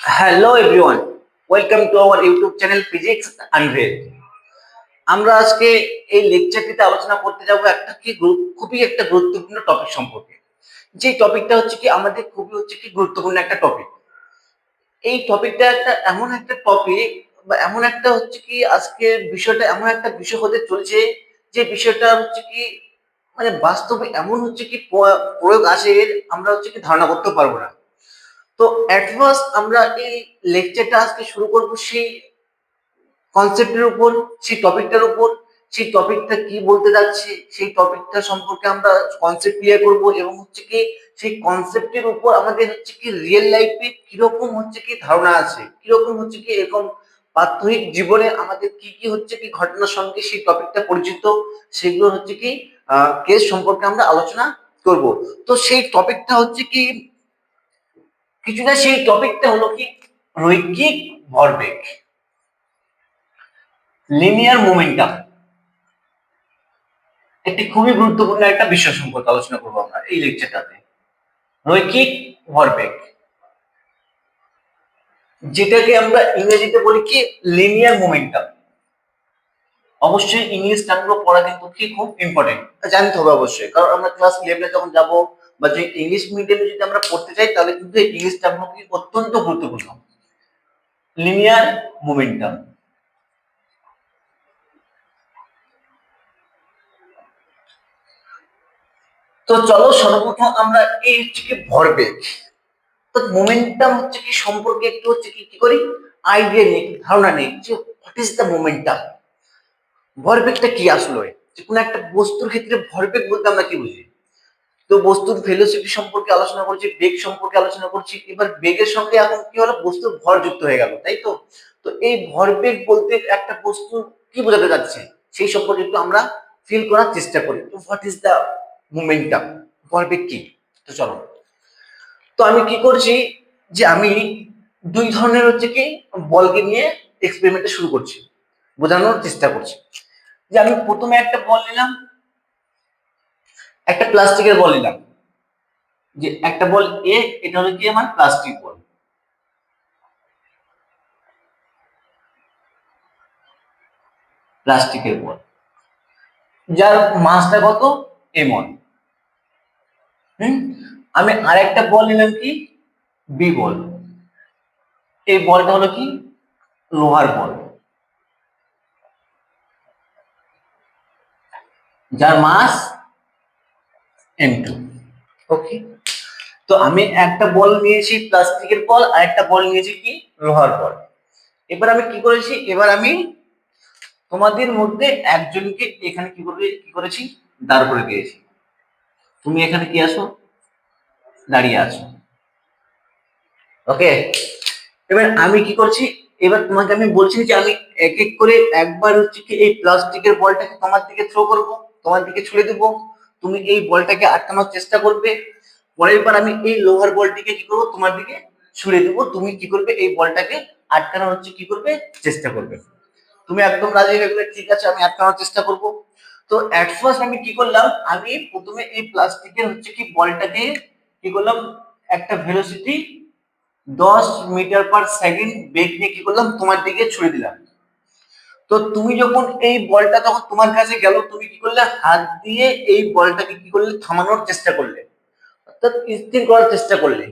Hello everyone, welcome to our YouTube channel physics unveil. আমরা আজকে এই লেকচারটিতে আলোচনা করতে যাব খুবই একটা গুরুত্বপূর্ণ টপিক সম্পর্কে। যে টপিকটা হচ্ছে কি আমাদের খুবই গুরুত্বপূর্ণ একটা টপিক। এই টপিকটা এমন একটা টপিক বা এমন একটা হচ্ছে কি আজকে বিষয়টা এমন একটা বিষয় হতে চলেছে যে বিষয়টা হচ্ছে কি মানে বাস্তবে এমন হচ্ছে কি প্রয়োগ আসে আমরা হচ্ছে কি ধারণা করতে পারবো না। তো এট ফার্স্ট আমরা এই লেকচারটা আজকে শুরু করব সেই কনসেপ্টের উপর, সেই টপিকটার উপর। সেই টপিকটা কি বলতে যাচ্ছে সেই টপিকটা সম্পর্কে আমরা কনসেপ্ট ক্লিয়ার করব এবং হচ্ছে কি সেই কনসেপ্টের উপর আমাদের হচ্ছে কি রিয়েল লাইফে কিরকম হচ্ছে কি ধারণা আছে, কিরকম হচ্ছে কি এরকম প্রাত্যহিক জীবনে আমাদের কি কি হচ্ছে কি ঘটনার সঙ্গে সেই টপিকটা পরিচিত, সেগুলো হচ্ছে কি কেস সম্পর্কে আমরা আলোচনা করব। তো সেই টপিকটা হচ্ছে কি কিছুটা সেই টপিকটা হলো কি রৈখিক ভরবেগ, লিনিয়ার মোমেন্টাম। একটি খুবই গুরুত্বপূর্ণ একটা বিষয় সম্পর্কে আলোচনা করবো আমরা এই লেকচারটাতে। রৈখিক ভরবেগ, যেটাকে আমরা ইংরেজিতে বলি কি লিনিয়ার মোমেন্টাম। অবশ্যই ইংলিশ টার্মগুলো পড়া কিন্তু কি খুব ইম্পর্টেন্ট, জানতে হবে অবশ্যই, কারণ আমরা ক্লাস 11 যখন যাব বা যে ইংলিশ মিডিয়ামে যদি আমরা পড়তে চাই তাহলে কিন্তু ইংলিশ টার্মগুলো কি অত্যন্ত গুরুত্বপূর্ণ। Linear momentum. তো চলো সর্বপ্রথম আমরা এই হচ্ছে কি ভরবেগ, তো মোমেন্টাম হচ্ছে কি সম্পর্কে একটু হচ্ছে কি কি করি আইডিয়া নেই, ধারণা নেই যে হোয়াট ইজ দ্য মোমেন্টাম। ভরবেগটা কি আসলে, যে কোনো একটা বস্তুর ক্ষেত্রে ভরবেগ বলতে আমরা কি বুঝি? তো বস্তুর ভেলোসিটি সম্পর্কে আলোচনা করছি, বেগ সম্পর্কে আলোচনা করছি, এবার বেগের সঙ্গে এখন কি হলো বস্তুর ভর যুক্ত হয়ে গেল, তাই তো? তো এই ভরবেগ বলতে একটা বস্তু কি বোঝাতে যাচ্ছে সেই সম্পর্কে একটু আমরা ফিল করার চেষ্টা করি। তো হোয়াট ইজ দ্য মোমেন্টাম, ভরবেগ কি? তো চলো, তো আমি কি করছি যে আমি দুই ধরনের হচ্ছে কি বলকে নিয়ে এক্সপেরিমেন্টটা শুরু করছি, বোঝানোর চেষ্টা করছি। যে আমি প্রথমে একটা বল নিলাম, একটা প্লাস্টিকের বল নিলাম, যে একটা বল এ, এটা হলো কি আমার প্লাস্টিক বল, প্লাস্টিকের বল যার মাসটা কত এমন। হুম, আমি আরেকটা বল নিলাম কি বি বল, এই বলটা হলো কি লোহার বল, যার মাস M2। ওকে, তো আমি একটা বল নিয়েছি প্লাস্টিকের বল আর একটা বল নিয়েছি কি লোহার বল। এবার আমি কি করেছি, এবার আমি তোমাদের মধ্যে একজনকে এখানে কি করেছি দাঁড় করে দিয়েছি। তুমি এখানে কি আছো, দাঁড়িয়ে আছো। ওকে, এবার আমি কি করছি, এবার তোমাকে আমি বলছি যে আমি এক এক করে একবার হচ্ছে কি এই প্লাস্টিকের বলটাকে তোমার দিকে থ্রো করব, তোমার দিকে ছুড়ে দেবো, তুমি এই বলটাকে আটকানোর চেষ্টা করবে। পরের বার আমি এই লোহার বলটিকে কি করবো তোমার দিকে ছুড়ে দেবো, তুমি কি করবে এই বলটাকে আটকানোর হচ্ছে কি করবে চেষ্টা করবে। তুমি একদম রাজি হয়ে গেলে ঠিক আছে আমি আটকানোর চেষ্টা করব। তো এট ফার্স্ট আমি কি করলাম, আমি প্রথমে এই প্লাস্টিকের হচ্ছে কি বলটাকে কি করলাম একটা ভেলোসিটি 10 মিটার পার সেকেন্ড বেগ নিয়ে কি করলাম তোমার দিকে ছুড়ে দিলাম। তো তুমি যখন এই বলটা যখন তোমার কাছে গেল তুমি কি করলে হাত দিয়ে এই বলটাকে কি করলে থামানোর চেষ্টা করলে, অর্থাৎ স্থির করার চেষ্টা করলে।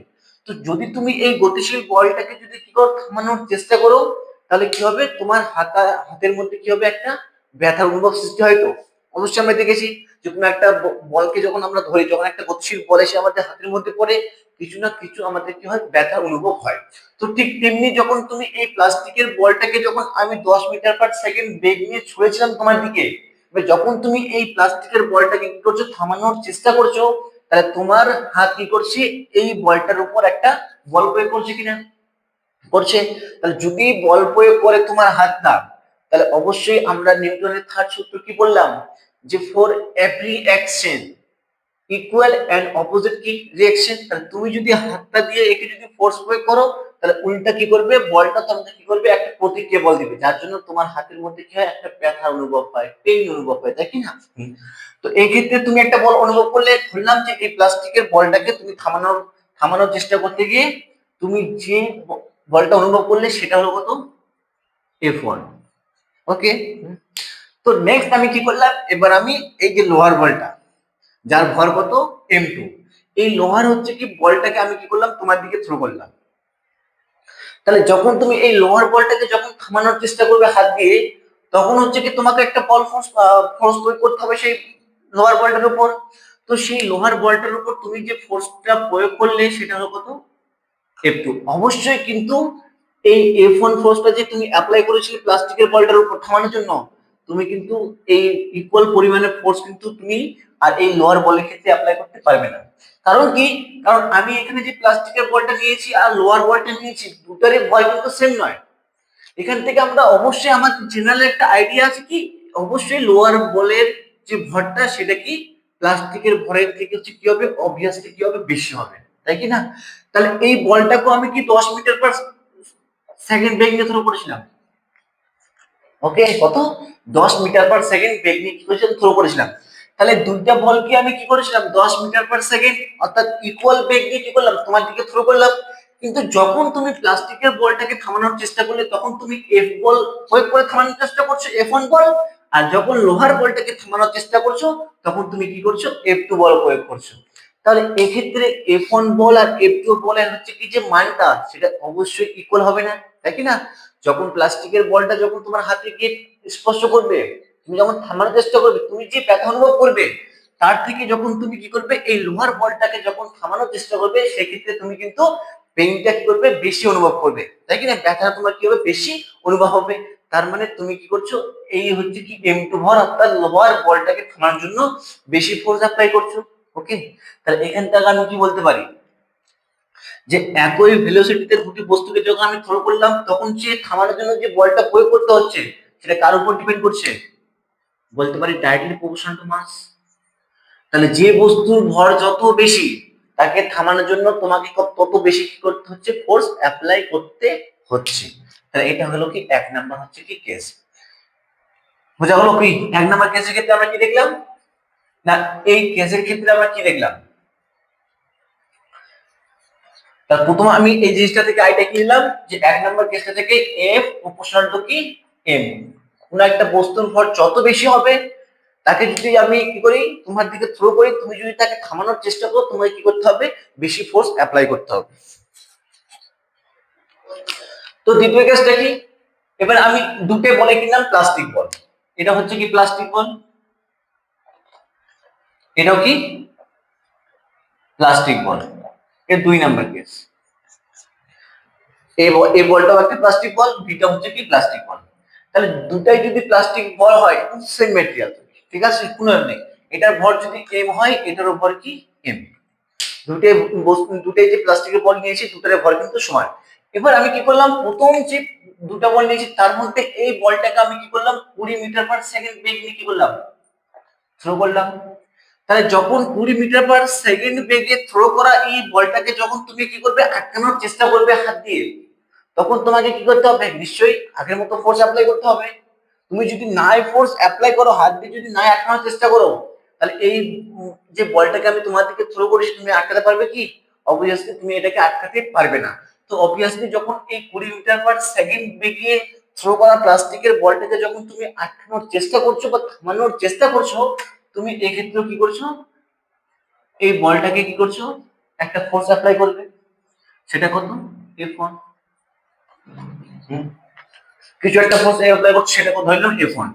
তো যদি তুমি এই গতিশীল বলটাকে যদি কি করো থামানোর চেষ্টা করো তাহলে কি হবে, তোমার হাতের মধ্যে কি হবে একটা ব্যথার অনুভব সৃষ্টি হয়। তো অবশ্যই আমরা দেখেছি যে কোনো একটা বলকে যখন আমরা ধরি, যখন একটা গতিশীল বল এসে আমাদের হাতের মধ্যে পড়ে কিছু না কিছু আমাদের কি হয় ব্যথার অনুভব হয়। তো ঠিক তেমনি যখন তুমি এই প্লাস্টিকের বলটাকে যখন আমি 10 মিটার পার সেকেন্ড বেগ নিয়ে ছুঁড়েছিলাম তোমার দিকে, যখন তুমি এই প্লাস্টিকের বলটাকে কি করছো থামানোর চেষ্টা করছো, তাহলে তোমার হাত কি করছে এই বলটার উপর একটা বল প্রয়োগ করছে কিনা, করছে। তাহলে যদি বল প্রয়োগ করে তোমার হাতটা, তাহলে অবশ্যই আমরা নিউটনের থার্ড সূত্র কি বললাম যে for every action equal and opposite কি রিঅ্যাকশন। তাহলে তুমি যদি হাতটা দিয়ে একে যদি ফোর্স প্রয়োগ করো তাহলে উল্টা কি করবে বলটা তোমাকে কি করবে একটা প্রতিক্রিয়া বল দিবে, যার জন্য তোমার হাতের মধ্যে কি হয় একটা ব্যথা অনুভব হয়, পেইন অনুভব হয়, তাই কি না? তো এই ক্ষেত্রে তুমি একটা বল অনুভব করলে, ধরলাম যে এই প্লাস্টিকের বলটাকে তুমি থামানোর চেষ্টা করতে গিয়ে তুমি যে বলটা অনুভব করলে সেটা হলো কত, F1। ওকে, তো নেক্সট আমি কি করলাম, এবার আমি এই যে লোহার বলটা যার ভর কত M2, এই লোহার হচ্ছে কি বলটাকে আমি কি করলাম তোমার দিকে থ্রো করলাম। তাহলে যখন তুমি এই লোহার বলটাকে যখন থামানোর চেষ্টা করবে হাত দিয়ে, তখন হচ্ছে কি তোমাকে একটা বল ফোর্স প্রয়োগ করতে হবে সেই লোহার বলটার উপর। তো সেই লোহার বলটার উপর তুমি যে ফোর্সটা প্রয়োগ করলে সেটা হলো কত, F2। অবশ্যই কিন্তু এই F1 ফোর্সটা যে তুমি অ্যাপ্লাই করেছিলে প্লাস্টিকের বলটার উপর থামানোর জন্য, তুমি কিন্তু এই ইকুয়াল পরিমাণের ফোর্স কিন্তু তুমি আর এই লোহার বলের ক্ষেত্রে অ্যাপ্লাই করতে পারবে না। কারণ কি, কারণ আমি এখানে যে প্লাস্টিকের বলটা নিয়েছি আর লোহার বলটা নিয়েছি, দুটারই ভর কিন্তু সেম নয়। এখান থেকে আমরা অবশ্যই আমার জেনারেল একটা আইডিয়া আছে কি, অবশ্যই লোহার বলের যে ভরটা সেটা কি প্লাস্টিকের ভরের থেকে হচ্ছে কি হবে, অবভিয়াসলি কি হবে, বেশি হবে, তাই কি না? তাহলে এই বলটাকে আমি কি 10 মিটার পার সেকেন্ড বেগ নিয়ে থ্রো করেছিলাম। ওকে, কত, 10 মিটার পার সেকেন্ড বেগ নিয়ে কি করেছিলাম, থ্রো করেছিলাম। তাহলে দুইটা বলকে আমি কি করেছিলাম 10 মিটার পার সেকেন্ড অর্থাৎ ইকুয়াল বেগ দিয়ে কি করলাম তোমার দিকে থ্রো করলাম। কিন্তু যখন তুমি প্লাস্টিকের বলটাকে থামানোর চেষ্টা করলে তখন তুমি এফ বল প্রয়োগ করে থামানোর চেষ্টা করছো, F1 বল। আর যখন লোহার বলটাকে থামানোর চেষ্টা করছো তখন তুমি কি করছো, F2 বল প্রয়োগ করছো। তাহলে এক্ষেত্রে F1 বল আর F2 বলের হচ্ছে কি যে মানটা সেটা অবশ্যই ইকুয়াল হবে না, তাই কি না? যখন প্লাস্টিকের বলটা যখন তোমার হাতে গিয়ে স্পর্শ করবে, তুমি যখন থামানোর চেষ্টা করবে, তুমি যে ব্যথা অনুভব করবে তার থেকে যখন তুমি কি করবে এই লোহার বলটাকে যখন থামানোর চেষ্টা করবে, সেক্ষেত্রে তুমি কিন্তু পেইনটা কি করবে, বেশি অনুভব করবে, তাই কি না? ব্যথা তোমার কি হবে, বেশি অনুভব হবে। তার মানে তুমি কি করছো, এই হচ্ছে কি M2 ভর অর্থাৎ লোহার বলটাকে থামানোর জন্য বেশি ফোর্স অ্যাপ্লাই করছো। ওকে, তাহলে এখান থেকে আমি কি বলতে পারি যে একই ভেলোসিটিতে দুটি বস্তুকে যখন আমি থ্রো করলাম তখন যে থামানোর জন্য যে বলটা প্রয়োগ করতে হচ্ছে সেটা কার উপর ডিপেন্ড করছে, বলতে পারি ডাইরেক্টলি প্রপোর্শনাল টু মাস। তাহলে যে বস্তুর ভর যত বেশি তাকে থামানোর জন্য তোমাকে তত বেশি কি করতে হচ্ছে, ফোর্স অ্যাপ্লাই করতে হচ্ছে। তাহলে এটা হলো কি এক নাম্বার হচ্ছে কি কেস। বোঝা হলো কি, এক নাম্বার কেসের ক্ষেত্রে আমরা কি দেখলাম না, এই কেসের ক্ষেত্রে আমরা কি দেখলাম, তার প্রথমে আমি এই জিনিসটা থেকে আইডিয়া কি নিলাম যে এক নম্বর কেসটা থেকে এফ প্রপোর্শনাল টু কি এম। কোন একটা বস্তুর ভর যত বেশি হবে তাকে যদি আমি কি করি তোমার দিকে থ্রো করি, তুমি যদি তাকে থামানোর চেষ্টা করো তোমাকে কি করতে হবে, বেশি ফোর্স অ্যাপ্লাই করতে হবে। তো দ্বিতীয় কেসটা কি, এবার আমি দুটো বলে কিনলাম প্লাস্টিক বল, এটা হচ্ছে কি প্লাস্টিক বল, এটাও কি প্লাস্টিক বল, এর দুই নাম্বার কেস। এই বলটাও একটা প্লাস্টিক বল, বিটা হচ্ছে কি প্লাস্টিক বল। তাহলে দুটাই যদি প্লাস্টিক বল হয় সেম ম্যাটেরিয়াল, ঠিক আছে, কোনো নেই। এটার ভর যদি এম হয় এটার ভর কি এম। দুটাই বস্তু, দুটাই যে প্লাস্টিকের বল নিয়েছি দুটার ভর কিন্তু সমান। এবার আমি কি করলাম, প্রথম যে দুটা বল নিয়েছি তার মধ্যে এই বলটাকে আমি কি করলাম 20 মিটার পার সেকেন্ড বেগ নিয়ে কি করলাম, থ্রো করলাম। তাহলে যখন 20 মিটার পার সেকেন্ড বেগে থ্রো করা এই বলটাকে যখন তুমি কি করবে, আটকানোর চেষ্টা করবে হাত দিয়ে, তখন তোমাকে কি করতে হবে, নিশ্চয়ই আগের মতো ফোর্স অ্যাপ্লাই করতে হবে। তুমি যদি নাই ফোর্স অ্যাপ্লাই করো, হাত দিয়ে যদি নাই আটকানোর চেষ্টা করো, তাহলে এই যে বলটাকে আমি তোমার দিকে থ্রো করেছি তুমি আটকাতে পারবে কি, অবভিয়াসলি তুমি এটাকে আটকাতে পারবে না। তো অবভিয়াসলি যখন এই 20 মিটার পার সেকেন্ড বেগে থ্রো করা প্লাস্টিকের বলটাকে যখন তুমি আটকানোর চেষ্টা করছো বা থামানোর চেষ্টা করছো, তুমি এক্ষেত্রে কি করছো, এই বলটাকে কি করছো, একটা ফোর্স অ্যাপ্লাই করবে, সেটা কত, F1। কিছু একটা ফোর্স অ্যাপ্লাই করছে সেটা কত ধরলাম F1।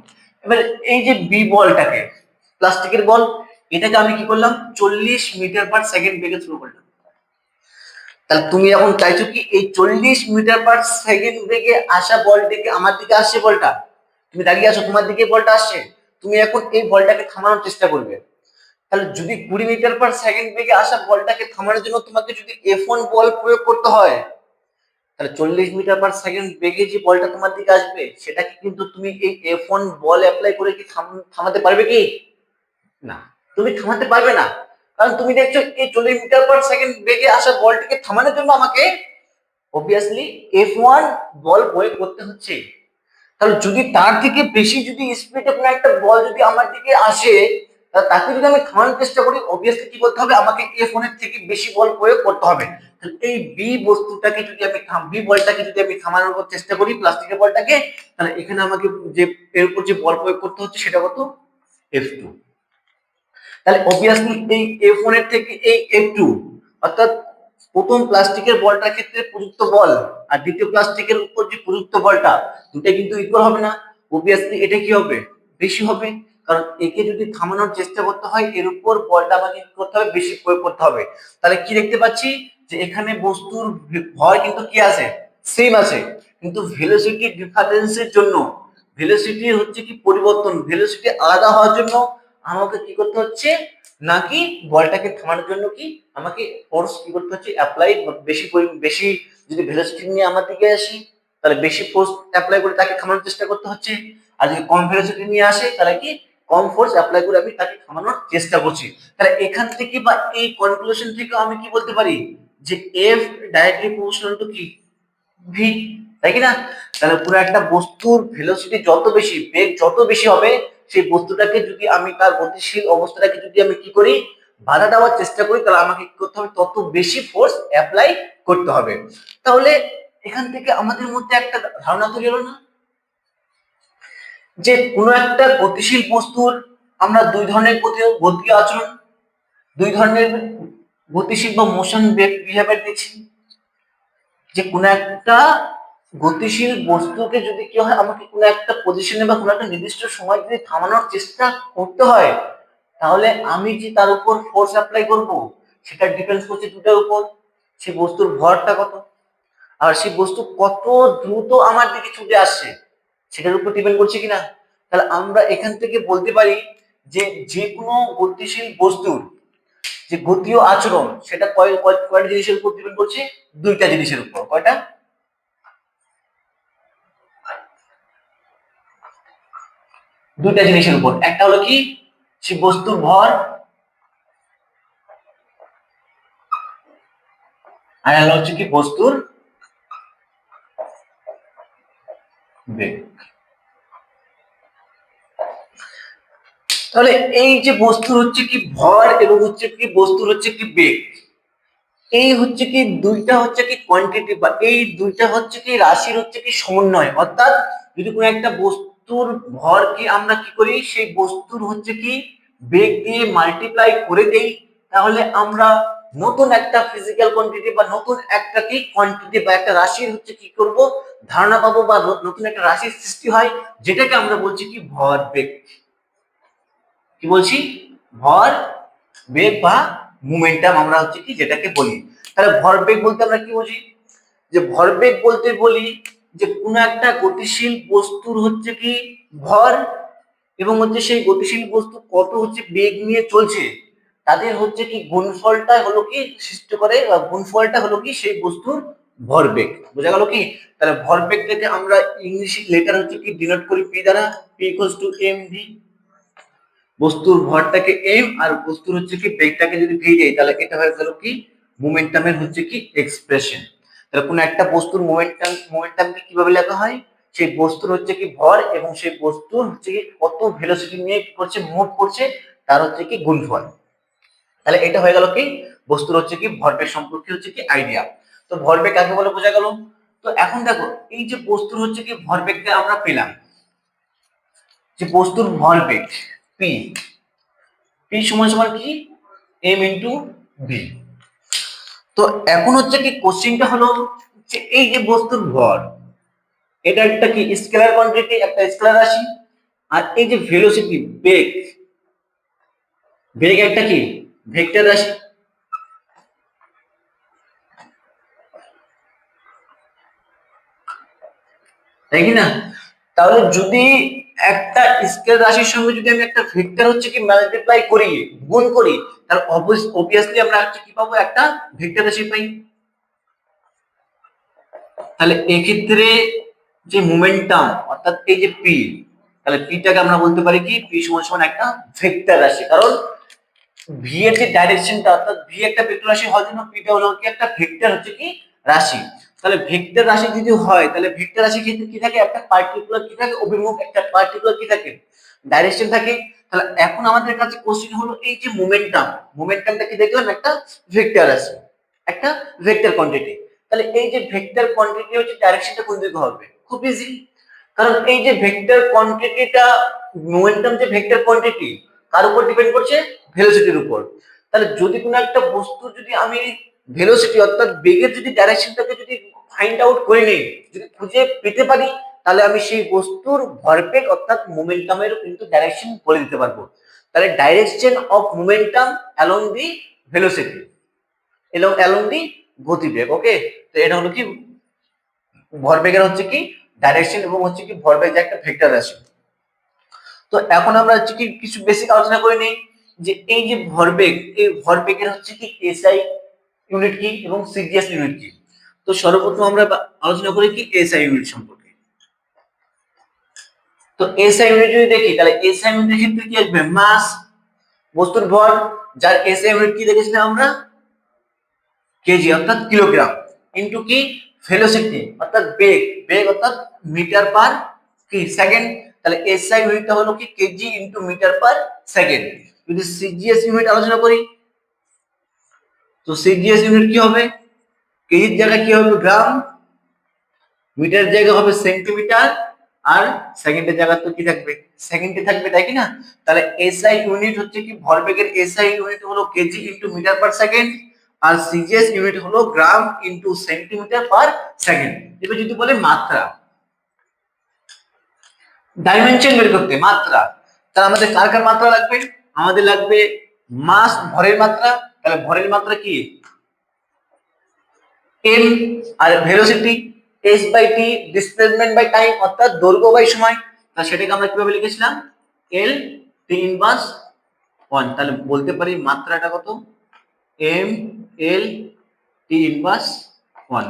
এবার এই যে বি বলটাকে, প্লাস্টিকের বল, এটাকে আমি কি করলাম 40 মিটার পার সেকেন্ড বেগে থ্রো করলাম। তাহলে তুমি এখন চাইছো কি এই 40 মিটার পার সেকেন্ড বেগে আসা বলটাকে আমার দিকে আসছে বলটা, তুমি দাঁড়িয়ে আছো তোমার দিকে বলটা আসছে, তুমি এখন এই বলটাকে থামানোর চেষ্টা করবে। তাহলে যদি 20 মিটার পার সেকেন্ড বেগে আসা বলটাকে থামানোর জন্য তোমাকে যদি F1 বল প্রয়োগ করতে হয়, তাহলে 40 মিটার পার সেকেন্ড বেগে যে বলটা তোমার দিকে আসবে সেটাকে কিন্তু তুমি এই F1 বল অ্যাপ্লাই করে কি থামাতে পারবে কি, না, তুমি থামাতে পারবে না। কারণ তুমি দেখছো এই 40 মিটার পার সেকেন্ড বেগে আসা বলটিকে থামানোর জন্য আমাকে অবভিয়াসলি F1 বল প্রয়োগ করতে হচ্ছে। তাহলে যদি তার থেকে বেশি যদি স্পিডে কোনো একটা বল যদি আমার দিকে আসে, তাকে যদি আমি থামানোর চেষ্টা করি অবভিয়াসলি কি করতে হবে, আমাকে F1 এর থেকে বেশি বল প্রয়োগ করতে হবে। তাহলে এই বি বস্তুটাকে যদি আমি বি বলটাকে যদি আমি থামানোর চেষ্টা করি প্লাস্টিকের বলটাকে, তাহলে এখানে আমাকে যে এর উপর যে বল প্রয়োগ করতে হচ্ছে সেটা কত, F2। তাহলে অবভিয়াসলি এই F1 এর থেকে এই F2 অর্থাৎ প্রথম প্লাস্টিকের বলটার ক্ষেত্রে প্রযুক্ত বল আর দ্বিতীয় প্লাস্টিকের উপর যে প্রযুক্ত বলটা দুটাই কিন্তু ইকুয়াল হবে না। অবভিয়াসলি এটা কি হবে, বেশি হবে, কারণ একে যদি থামানোর চেষ্টা করতে হয় এর উপর বলটা আমাকে কি করতে হবে, বেশি প্রয়োগ করতে হবে। তাহলে কি দেখতে পাচ্ছি যে এখানে বস্তুর ভর কিন্তু কি আছে, সেম আছে, কিন্তু ভেলোসিটি ডিফারেন্সের জন্য, ভেলোসিটি হচ্ছে কি পরিবর্তন, ভেলোসিটি আলাদা হওয়ার জন্য আমাকে কি করতে হচ্ছে, নাকি বলটাকে থামানোর জন্য কি আমাকে ফোর্স কি করতে হচ্ছে, অ্যাপ্লাই বেশি বেশি, যদি ভেলোসিটি নিয়ে আমার দিকে আসি তাহলে বেশি ফোর্স অ্যাপ্লাই করে তাকে থামানোর চেষ্টা করতে হচ্ছে, আর যদি কম ভেলোসিটি নিয়ে আসে তাহলে কি কম ফোর্স অ্যাপ্লাই করে আমি তাকে থামানোর চেষ্টা করছি। তাহলে এখান থেকে বা এই কনক্লুশন থেকে আমি কি বলতে পারি যে এফ ডাইরেক্টলি প্রপোর্শনাল টু কি ভি, তাই কি না? তাহলে পুরো একটা বস্তুর ভেলোসিটি যত বেশি, বেগ যত বেশি হবে, সেই বস্তুটাকে যদি আমি তার গতিশীল অবস্থাটাকে যদি আমি কি করি, বাধা দেওয়ার চেষ্টা করি, তাহলে আমাকে কি করতে হবে, তত বেশি ফোর্স অ্যাপ্লাই করতে হবে। তাহলে এখান থেকে আমাদের মধ্যে একটা ধারণা তৈরি হলো না যে কোনো একটা গতিশীল বস্তুর আমরা দুই ধরনের গতি আচরণ, দুই ধরনের গতিশীল বা মোশন বিহেভিয়ার দেখছি। যে কোনো একটা গতিশীল বস্তুকে যদি কি হয়, আমাকে কোনো একটা পজিশনে বা কোনো একটা নির্দিষ্ট সময় যদি থামানোর চেষ্টা করতে হয়, তাহলে আমি যে তার উপর ফোর্স অ্যাপ্লাই করব সেটা ডিপেন্ড করছে দুটার উপর, সেই বস্তুর ভরটা কত আর সেই বস্তু কত দ্রুত আমার দিকে ছুটে আসছে সেটার উপর ডিপেন্ড করছে কিনা। তাহলে আমরা এখান থেকে বলতে পারি যে যে কোনো গতিশীল বস্তুর যে গতি ও আচরণ সেটা কয়টা জিনিসের উপর ডিপেন্ড করছে, দুইটা জিনিসের উপর। কয়টা, দুইটা জিনিসের উপর। একটা হলো কি সে বস্তুর ভর, আর হচ্ছে কি বস্তুর বেগ। তাহলে এই যে বস্তুর হচ্ছে কি ভর এবং হচ্ছে কি বস্তুর হচ্ছে কি বেগ, এই হচ্ছে কি দুইটা হচ্ছে কি কোয়ান্টিটি বা এই দুইটা হচ্ছে কি রাশির হচ্ছে কি সমন্বয়। অর্থাৎ যদি কোনো একটা বস্তুর ভরকে আমরা কি করি, সেই বস্তুর হচ্ছে কি বেগ দিয়ে মাল্টিপ্লাই করে দেই, তাহলে আমরা নতুন একটা ফিজিক্যাল কোয়ান্টিটি বা নতুন একটা কি কোয়ান্টিটি বা একটা রাশির হচ্ছে কি করব, ধারণা পাবো বা নতুন একটা রাশির সৃষ্টি হয়, যেটাকে আমরা বলছি কি ভর বেগ। কি বলছি, ভর বেগ বা মোমেন্টাম আমরা হচ্ছে কি যেটাকে বলি। তাহলে ভরবেগ বলতে আমরা কি বুঝি, যে ভরবেগ বলতে বলি যে কোনো একটা গতিশীল বস্তুর হচ্ছে কি ভর এবং হচ্ছে সেই গতিশীল বস্তু কত হচ্ছে বেগ নিয়ে চলছে, তাদের হচ্ছে কি গুণফলটা হলো কি সৃষ্টি করে, বা গুণফলটা হলো কি সেই বস্তুর ভরবেগ। বোঝা গেল কি? তাহলে ভরবেগটাকে আমরা ইংলিশ লেটার হচ্ছে কি ডিনোট করি পি দ্বারা, P equals to M V. বস্তুর ভরটাকে এম আর বস্তুর হচ্ছে কি বেগটাকে যদি ভি দেই, তাহলে এটা হয়ে গেল কি মোমেন্টামের হচ্ছে কি এক্সপ্রেশন। তাহলে কোন একটা বস্তুর মোমেন্টামকে কিভাবে লেখা হয়, সেই বস্তুর হচ্ছে কি ভর এবং সেই বস্তুর হচ্ছে কি কত ভেলোসিটি নিয়ে কি করছে, মুভ করছে, তার হচ্ছে কি গুণফল। তাহলে এটা হয়ে গেল কি বস্তুর হচ্ছে কি ভরবেগ সম্পর্কে হচ্ছে কি আইডিয়া। তো ভরবেগ কাকে বলে বোঝা গেল। তো এখন দেখো এই যে বস্তুর হচ্ছে কি ভরবেগটা আমরা পেলাম, যে বস্তুর ভরবেগ পি, পি সমান সমান কি এম ইন্টু ভি। তো এখন হচ্ছে কি কোশ্চেনটা হলো যে এই যে বস্তুর ভর, এটা একটা কি স্কেলার কোয়ান্টিটি, একটা স্কেলার রাশি, আর এই যে ভেলোসিটি বেগ, বেগ একটা কি ভেক্টর রাশি। তাই কি না? তাহলে যদি একটা স্কেলার রাশির সঙ্গে যদি আমি একটা ভেক্টর হচ্ছে কি মাল্টিপ্লাই করি, গুণ করি, তাহলে অবভিয়াসলি আমরা হচ্ছে কি পাবো, একটা ভেক্টর রাশি পাই। তাহলে এক্ষেত্রে যে মোমেন্টাম অর্থাৎ এই যে পি, তাহলে পিটাকে আমরা বলতে পারি কি পি সমান সমান একটা ভেক্টর রাশি, কারণ ভি এর যে ডাইরেকশনটা অর্থাৎ ভি একটা ভেক্টর রাশি হওয়ার জন্য পিটা হলো কি একটা ভেক্টর হচ্ছে কি রাশি। তাহলে ভেক্টর রাশি যদি হয় তাহলে ভেক্টর রাশির ক্ষেত্রে কি থাকে, একটা পার্টিকুলার কি থাকে অভিমুখ, একটা পার্টিকুলার কি থাকে ডাইরেকশন থাকে। তাহলে এখন আমাদের কাছে কোশ্চেন হলো এই যে মোমেন্টাম, মোমেন্টামটা কি দেখলাম একটা ভেক্টর রাশি, একটা ভেক্টর কোয়ান্টিটি। তাহলে এই যে ভেক্টর কোয়ান্টিটি হচ্ছে ডাইরেকশনটা কোন দিকে হবে, খুব ইজি। কারণ এই যে ভেক্টর কোয়ান্টিটিটা, মোমেন্টাম যে ভেক্টর কোয়ান্টিটি কার উপর ডিপেন্ড করছে, ভেলোসিটির উপর। তাহলে যদি কোনো একটা বস্তু যদি আমি ভেলোসিটি অর্থাৎ বেগের যদি ডাইরেকশনটাকে যদি ফাইন্ড আউট করে নিই, যদি খুঁজে পেতে পারি, তাহলে আমি সেই বস্তুর ভরবেগ অর্থাৎ মোমেন্টামের কিন্তু ডাইরেকশন বলে দিতে পারবো। তাহলে direction of momentum along the velocity, along দি গতিবেগ। ওকে, তো এটা হলো কি ভরবেগের হচ্ছে কি ডাইরেকশন এবং হচ্ছে কি ভরবেগ যে একটা ভেক্টর রাশি। তো এখন আমরা হচ্ছে কি কিছু বেসিক আলোচনা করে নিই যে এই যে ভরবেগ, এই ভরবেগের হচ্ছে কি এসআই ইউনিট কি এবং সিজিএস ইউনিট কি। তো সর্বপ্রথম আমরা আলোচনা করি কি এসআই ইউনিট সম্পর্কে। তো এসআই ইউনিট যদি দেখি তাহলে এসআই ইউনিটের ক্ষেত্রে কি আসবে, মাস, বস্তুর ভর, যার এসআই ইউনিট কি দেখেছিলাম আমরা কেজি অর্থাৎ কিলোগ্রাম, ইনটু কি ভেলোসিটি অর্থাৎ বেগ, বেগ অর্থাৎ মিটার পার কি সেকেন্ড। তাহলে এসআই ইউনিটটা হলো কি KG into metre per second. যদি সিজিএস ইউনিট আলোচনা করি তো সিজিএস ইউনিট কি হবে, কেজির জায়গায় কি হবে গ্রাম, মিটার জায়গা হবে সেন্টিমিটার, আর সেকেন্ডের জায়গা তো কি থাকবে সেকেন্ডে থাকবে, তাই কি না। তাহলে এসআই ইউনিট হচ্ছে কি ভরবেগের এসআই ইউনিট হলো KG into metre per second, আর সিজিএস ইউনিট হলো gram into centimetre per second. এবার যদি বলে মাত্রা, ডাইমেনশন বের করতে মাত্রা, তাহলে আমাদের কার কার মাত্রা লাগবে, আমাদের লাগবে মাস ভরের মাত্রা। তাহলে ভরের মাত্রা কি এম, আর velocity S by T, displacement by time অর্থাৎ দৈর্ঘ্য বাই সময়। তাহলে সেটাকে আমরা কিভাবে লিখেছিলাম এল টি ইনভার্স 1। তাহলে বলতে পারি মাত্রাটা কত এম এল টি ইনভার্স 1।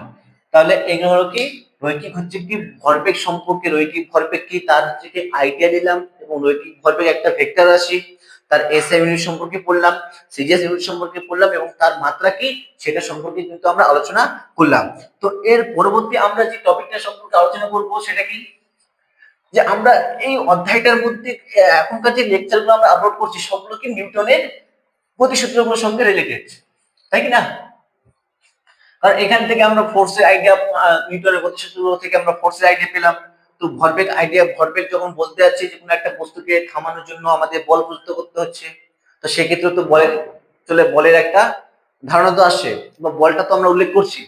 তাহলে এগুলো হলো কি রৈখিক হচ্ছে কি ভরবেগ সম্পর্কে, রৈখিক ভরবেগ কি তার হচ্ছে কি আইডিয়া দিলাম, এবং রৈখিক ভরবেগ একটা ভেক্টর রাশি, তার এসআই ইউনিট সম্পর্কে পড়লাম, সিজিএস ইউনিট সম্পর্কে পড়লাম, এবং তার মাত্রা কি সেটা সম্পর্কে কিন্তু আমরা আলোচনা করলাম। তো এর পরবর্তী আমরা যে টপিকটা সম্পর্কে আলোচনা করব সেটা কি, যে আমরা এই অধ্যায়টার মধ্যে এখনকার যে লেকচারগুলো আমরা আপলোড করছি সবগুলো কি নিউটনের গতিসূত্রগুলোর সঙ্গে রিলেটেড, তাই কি না। কারণ এখান থেকে আমরা ফোর্সের আইডিয়া, নিউটনের গতিসূত্র থেকে আমরা ফোর্সের আইডিয়া পেলাম। তো ভরবেগ আইডিয়া, ভরবেগ যখন বলতে যাচ্ছি যে কোনো একটা বস্তুকে থামানোর জন্য আমাদের বল প্রযুক্ত করতে হচ্ছে, তো সেক্ষেত্রে তো বলের চলে বলের একটা ধারণা তো আসছে, বা বলটা তো আমরা উল্লেখ করছি।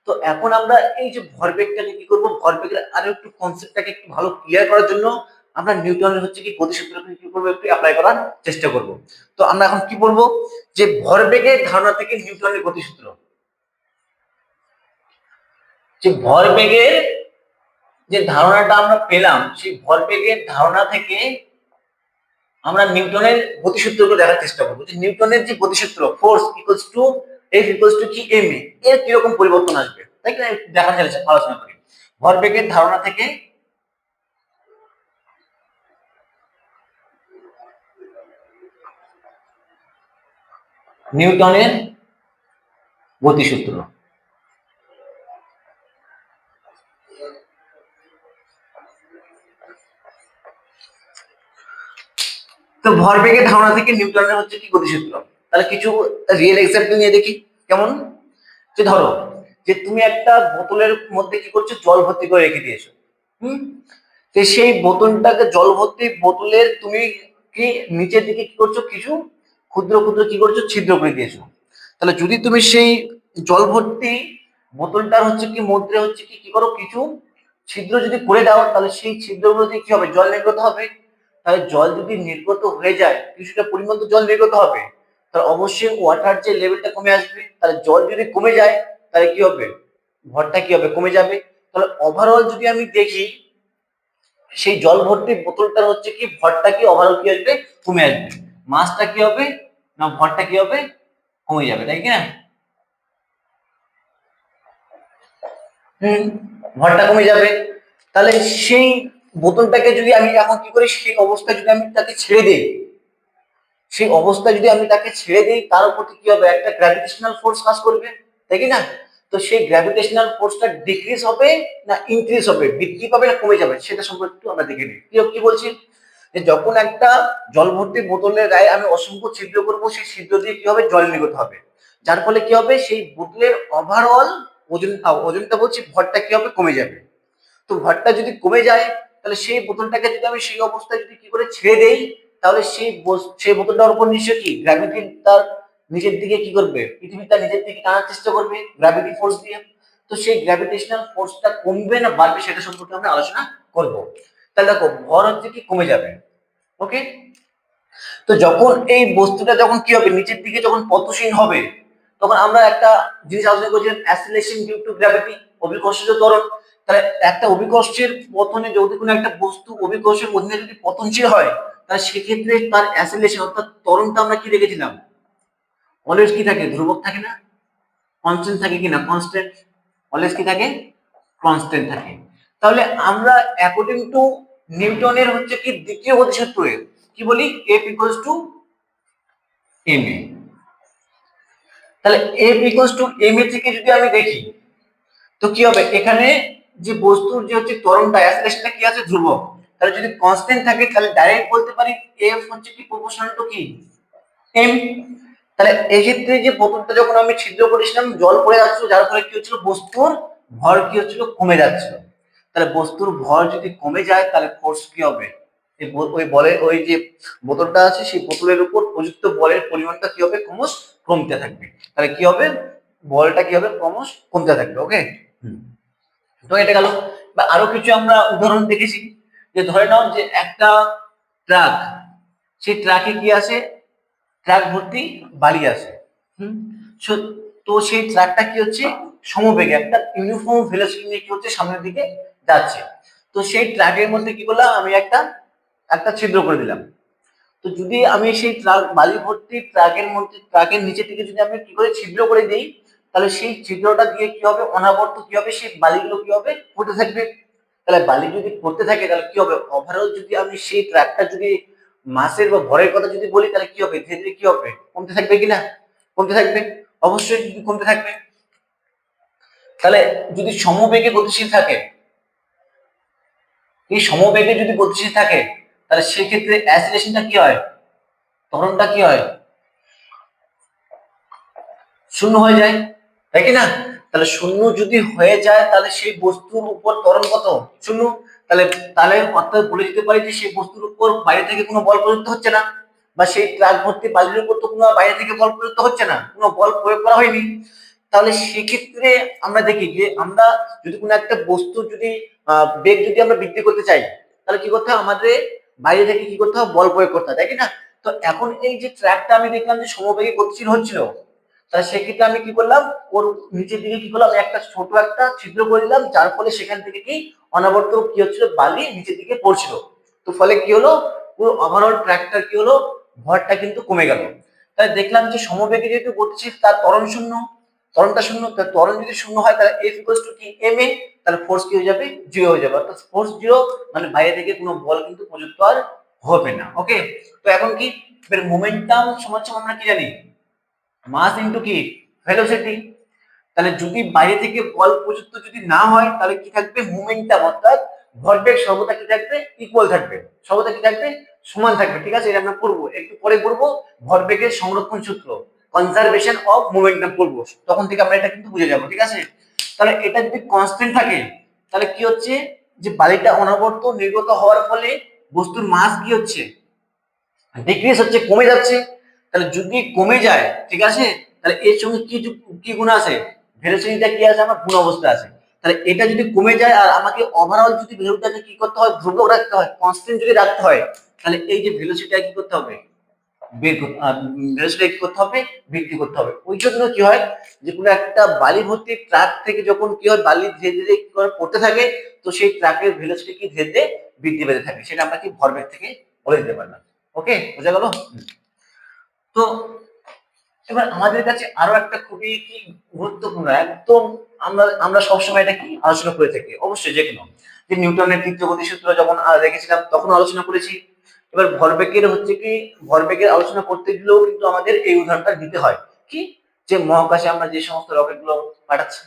তো এখন আমরা এই যে ভরবেগটাকে কি করব, ভরবেগের আরো একটু কনসেপ্টটাকে একটু ভালো ক্লিয়ার করার জন্য আমরা নিউটনের হচ্ছে কি গতিসূত্রকে কি করবো একটু অ্যাপ্লাই করার চেষ্টা করব। তো আমরা এখন কি বলবো, যে ভরবেগের ধারণা থেকে নিউটনের গতিসূত্র, যে ভরবেগের যে ধারণাটা আমরা পেলাম সেই ভরবেগের ধারণা থেকে আমরা নিউটনের গতিসূত্রকে দেখার চেষ্টা করবো, যে নিউটনের যে গতিসূত্র force equals to F equals to কি এম এ, এর কিরকম পরিবর্তন আসবে, তাই কি না, দেখার আলোচনা করি ভরবেগের ধারণা থেকে নিউটনের গতিসূত্র। তো ভরবেগের ধারণা থেকে নিউটনের হচ্ছে কি গতিসূত্র, তাহলে কিছু রিয়েল এক্সাম্পল নিয়ে দেখি কেমন। যে ধরো যে তুমি একটা বোতলের মধ্যে কি করছো জল ভর্তি করে রেখে দিয়েছো, হুম, তো সেই বোতলটাকে জল ভর্তি বোতলের তুমি কি নিচের দিকে কি করছো কিছু ক্ষুদ্র ক্ষুদ্র কি করছো ছিদ্র করে দিয়েছো। তাহলে যদি তুমি সেই জল ভর্তি বোতলটার হচ্ছে কি মধ্যে হচ্ছে কি কি করো কিছু ছিদ্র যদি করে দাও, তাহলে সেই ছিদ্রগুলো দিয়ে কি হবে জল নির্গত হবে। তাহলে জল যদি নির্গত হয়ে যায় কিছুটা পরিমাণ তো জল নির্গত হবে, তাহলে অবশ্যই ওয়াটার যে লেভেলটা কমে আসবে। তাহলে জল যদি কমে যায় তাহলে কি হবে ভরটা কি হবে কমে যাবে। তাহলে ওভারঅল যদি আমি দেখি সেই জল ভর্তি বোতলটার হচ্ছে কি ভরটা কি ওভারঅল কি আসবে কমে আসবে, মাসটা কি হবে না ভরটা কি হবে কমে যাবে, তাই কি না। হুম, ভরটা কমে যাবে। তাহলে সেই বোতলটাকে যদি আমি এখন কি করি সেই অবস্থায় যদি আমি তাকে ছেড়ে দিই, সেই অবস্থায় যদি আমি তাকে ছেড়ে দিই তার উপর কি হবে একটা গ্র্যাভিটেশনাল ফোর্স কাজ করবে, তাই কি না। তো সেই গ্র্যাভিটেশনাল ফোর্সটা ডিক্রিজ হবে না ইনক্রিজ হবে, বৃদ্ধি পাবে না কমে যাবে, সেটা সম্পর্কে একটু আমরা দেখে নিই। কি বলছি, যে যখন একটা জল ভর্তি বোতলের গায়ে আমি অসংখ্য ছিদ্র করব, সেই ছিদ্র দিয়ে কি হবে, জল নির্গত হবে, যার ফলে কি হবে, সেই বোতলের ওভারঅল ওজনটা বলছি ভরটা কি হবে, কমে যাবে। তো ভরটা যদি কমে যায়, তাহলে সেই বোতলটাকে যদি আমি সেই অবস্থায় যদি কি করে ছেড়ে দেই, তাহলে সেই বোতলটার উপর নিশ্চয় কি গ্র্যাভিটি তার নিচের দিকে কি করবে, পৃথিবী তার নিচের দিকে টানার চেষ্টা করবে গ্র্যাভিটি ফোর্স দিয়ে। তো সেই গ্র্যাভিটেশনাল ফোর্সটা কমবে না বাড়বে, সেটা সম্পর্কে আমরা আলোচনা করব। তাহলে দেখো ভর হচ্ছে কি কমে যাবে, ওকে। তো যখন এই বস্তুটা যখন কি হবে, নিচের দিকে যখন পতনশীল হবে, তখন আমরা একটা জিনিস আলোচনা করছিলাম, অ্যাসিলেশন ডিউ টু গ্র্যাভিটি, অভিকর্ষজ ত্বরণ। তাহলে একটা অভিকর্ষের পতনে যদি কোনো একটা বস্তু অভিকর্ষের অধীনে যদি পতনশীল হয়, তাহলে সেক্ষেত্রে তার অ্যাসিলেশন অর্থাৎ ত্বরণটা আমরা কি রেখেছিলাম, অলওয়েজ কি থাকে, ধ্রুবক থাকে না, কনস্ট্যান্ট থাকে কিনা, কনস্ট্যান্ট, অলওয়েজ কি থাকে, কনস্ট্যান্ট থাকে। তাহলে আমরা অ্যাকর্ডিং টু নিউটনের হচ্ছে কি দ্বিতীয় গতিসূত্রে কি বলি, F ইকুয়ালস টু ma। তাহলে F ইকুয়ালস টু ma থেকে যদি আমি দেখি, তো কি হবে, এখানে যে বস্তুর যে হচ্ছে ত্বরণটা, অ্যাসিলেশনটা কি আছে, ধ্রুবক। তাহলে যদি কনস্ট্যান্ট থাকে, তাহলে ডাইরেক্ট বলতে পারি F হচ্ছে কি প্রপোর্শনাল টু কি m। তাহলে এই ক্ষেত্রে যে বোতলটা যখন আমি ছিদ্র করেছিলাম, জল পড়ে যাচ্ছিল, যার ফলে কি হচ্ছিল, বস্তুর ভর কি হচ্ছিল, কমে যাচ্ছিল। তাহলে বস্তুর ভর যদি কমে যায়, তাহলে ফোর্স কি হবে, ওই বলের ওই যে বোতলটা আছে, সেই বোতলের উপর প্রযুক্ত বলের পরিমাণটা কি হবে, ক্রমশ কমতে থাকবে। তাহলে কি হবে, বলটা কি হবে, ক্রমশ কমতে থাকবে, ওকে। তো এটা গেল। বা আরো কিছু আমরা উদাহরণ দেখেছি, যে ধরে নাও যে একটা ট্রাক, সেই ট্রাকে কি আছে, ট্রাক ভর্তি বালি আছে। তো সেই ট্রাকটা কি হচ্ছে, সমবেগে একটা ইউনিফর্ম ভেলোসিটি নিয়ে কি হচ্ছে, সামনের দিকে যাচ্ছে। তো সেই ট্রাকের মধ্যে কি করলাম, আমি একটা একটা ছিদ্র করে দিলাম। তো যদি আমি সেই ট্রাক বালি ভর্তি ট্রাকের মধ্যে, ট্রাকের নিচের দিকে যদি আমি কি করে ছিদ্র করে দিই, তাহলে সেই ছিদ্রটা দিয়ে কি হবে, অনাবর্ত কি হবে, সেই বালিগুলো কি হবে, পড়তে থাকবে। তাহলে বালি যদি পড়তে থাকে, তাহলে কি হবে, ওভারঅল যদি আমি সেই ট্রাকটা যদি মাসের বা ভরের কথা যদি বলি, তাহলে কি হবে, ধীরে ধীরে কি হবে, কমতে থাকবে কিনা, কমতে থাকবে, অবশ্যই যদি কমতে থাকবে। তাহলে যদি সমবেগে গতিশীল থাকে, এই সমবেগে যদি গতিশীল থাকে, তাহলে সেক্ষেত্রে অ্যাসিলেশনটা কি হয়, ত্বরণটা কি হয়, শূন্য হয়ে যায়, তাই কি না। তাহলে শূন্য যদি হয়ে যায়, তাহলে সেই বস্তুর উপর ত্বরণ কত, শূন্য। তাহলে তাহলে অর্থাৎ বলে দিতে পারি যে সেই বস্তুর উপর বাইরে থেকে কোনো বল প্রযুক্ত হচ্ছে না, বা সেই ট্রাক ভর্তি বালির উপর তো কোনো বাইরে থেকে বল প্রযুক্ত হচ্ছে না, কোনো বল প্রয়োগ করা হয়নি। তাহলে সেক্ষেত্রে আমরা দেখি যে আমরা যদি কোনো একটা বস্তু যদি বেগ যদি আমরা বৃদ্ধি করতে চাই, তাহলে কি করতে হবে, আমাদের বাইরে থেকে কি করতে হবে, বল প্রয়োগ করতে হবে, তাই কি না। তো এখন এই যে ট্র্যাকটা আমি দেখলাম যে সমবেগে গতিশীল হচ্ছিল, তাহলে সেক্ষেত্রে আমি কি করলাম, ওর নিচের দিকে কি করলাম, একটা ছোট একটা ছিদ্র করে দিলাম, যার ফলে সেখান থেকে কি অনাবর্ত কি হচ্ছিল, বালি নিচের দিকে পড়ছিল। তো ফলে কি হলো, পুরো ওভারঅল ট্র্যাকটার কি হলো, ভরটা কিন্তু কমে গেল। তাই দেখলাম যে সমবেগে যেহেতু গতিশীল, তার ত্বরণ শূন্য, ত্বরণটা শূন্য, ত্বরণ যদি শূন্য হয়, তাহলে F ইকুয়ালস টু কি ma। তাহলে ফোর্স কি হয়ে যাবে, জিরো হয়ে যাবে, অর্থাৎ ফোর্স জিরো, মানে বাইরে থেকে কোনো বল কিন্তু প্রযুক্ত আর হবে না, ওকে। তো এখন কি, এর মোমেন্টাম সমান সমান আমরা কি জানি, মাস ইনটু কি, ভেলোসিটি। তাহলে যদি বাইরে থেকে বল প্রযুক্ত যদি না হয়, তাহলে কি থাকবে, মোমেন্টাম অর্থাৎ ভরবেগ সর্বদা কি থাকবে, ইকুয়াল থাকবে, সর্বদা কি থাকবে, সমান থাকবে, ঠিক আছে। এটা আমরা পড়বো, একটু পরে পড়বো ভরবেগের সংরক্ষণ সূত্র, কনজারভেশন অফ মোমেন্টাম পড়বো, তখন থেকে আমরা এটা কিন্তু বুঝে যাবো, ঠিক আছে। তাহলে এটা যদি কনস্ট্যান্ট থাকে, তাহলে কি হচ্ছে, যে বালিটা অনবরত নির্গত হওয়ার ফলে বস্তুর মাস কি হচ্ছে, ডিক্রিজ হচ্ছে, কমে যাচ্ছে। তাহলে যদি কমে যায়, ঠিক আছে, তাহলে এর সঙ্গে কি কি গুণ আছে, ভেলোসিটিটা কি আছে, আমার গুণ অবস্থা আছে। তাহলে এটা যদি কমে যায়, আর আমাকে ওভারঅল যদি ভ্যালুটাকে কি করতে হয়, ধ্রুবক রাখতে হয়, কনস্ট্যান্ট যদি রাখতে হয়, তাহলে এই যে ভেলোসিটিটা কি করতে হবে, ভেলোসিটি কি করতে হবে, বৃদ্ধি করতে হবে। ওই জন্য কি হয়, যে কোনো একটা বালি ভর্তি ট্রাক থেকে যখন কি হয়, বালি ধীরে ধীরে কি করে পড়তে থাকে, তো সেই ট্রাকের ভেলোসিটি কি ধীরে ধীরে বৃদ্ধি পেতে থাকে, সেটা আমরা কি ভরবেগ থেকে বলে দিতে পারলাম, ওকে, বোঝা গেল। তো এবার আমাদের কাছে আরো একটা খুবই কি গুরুত্বপূর্ণ, একদম আমরা আমরা সবসময় এটা কি আলোচনা করে থাকি, অবশ্যই যে কোনো, যে নিউটনের তৃতীয় গতিসূত্র যখন দেখেছিলাম তখন আলোচনা করেছি। এবার ভরবেগের হচ্ছে কি, ভরবেগের আলোচনা করতে গেলেও কিন্তু আমাদের এই উদাহরণটা দিতে হয়, কি, যে মহাকাশে আমরা যে সমস্ত রকেট গুলো পাঠাচ্ছি,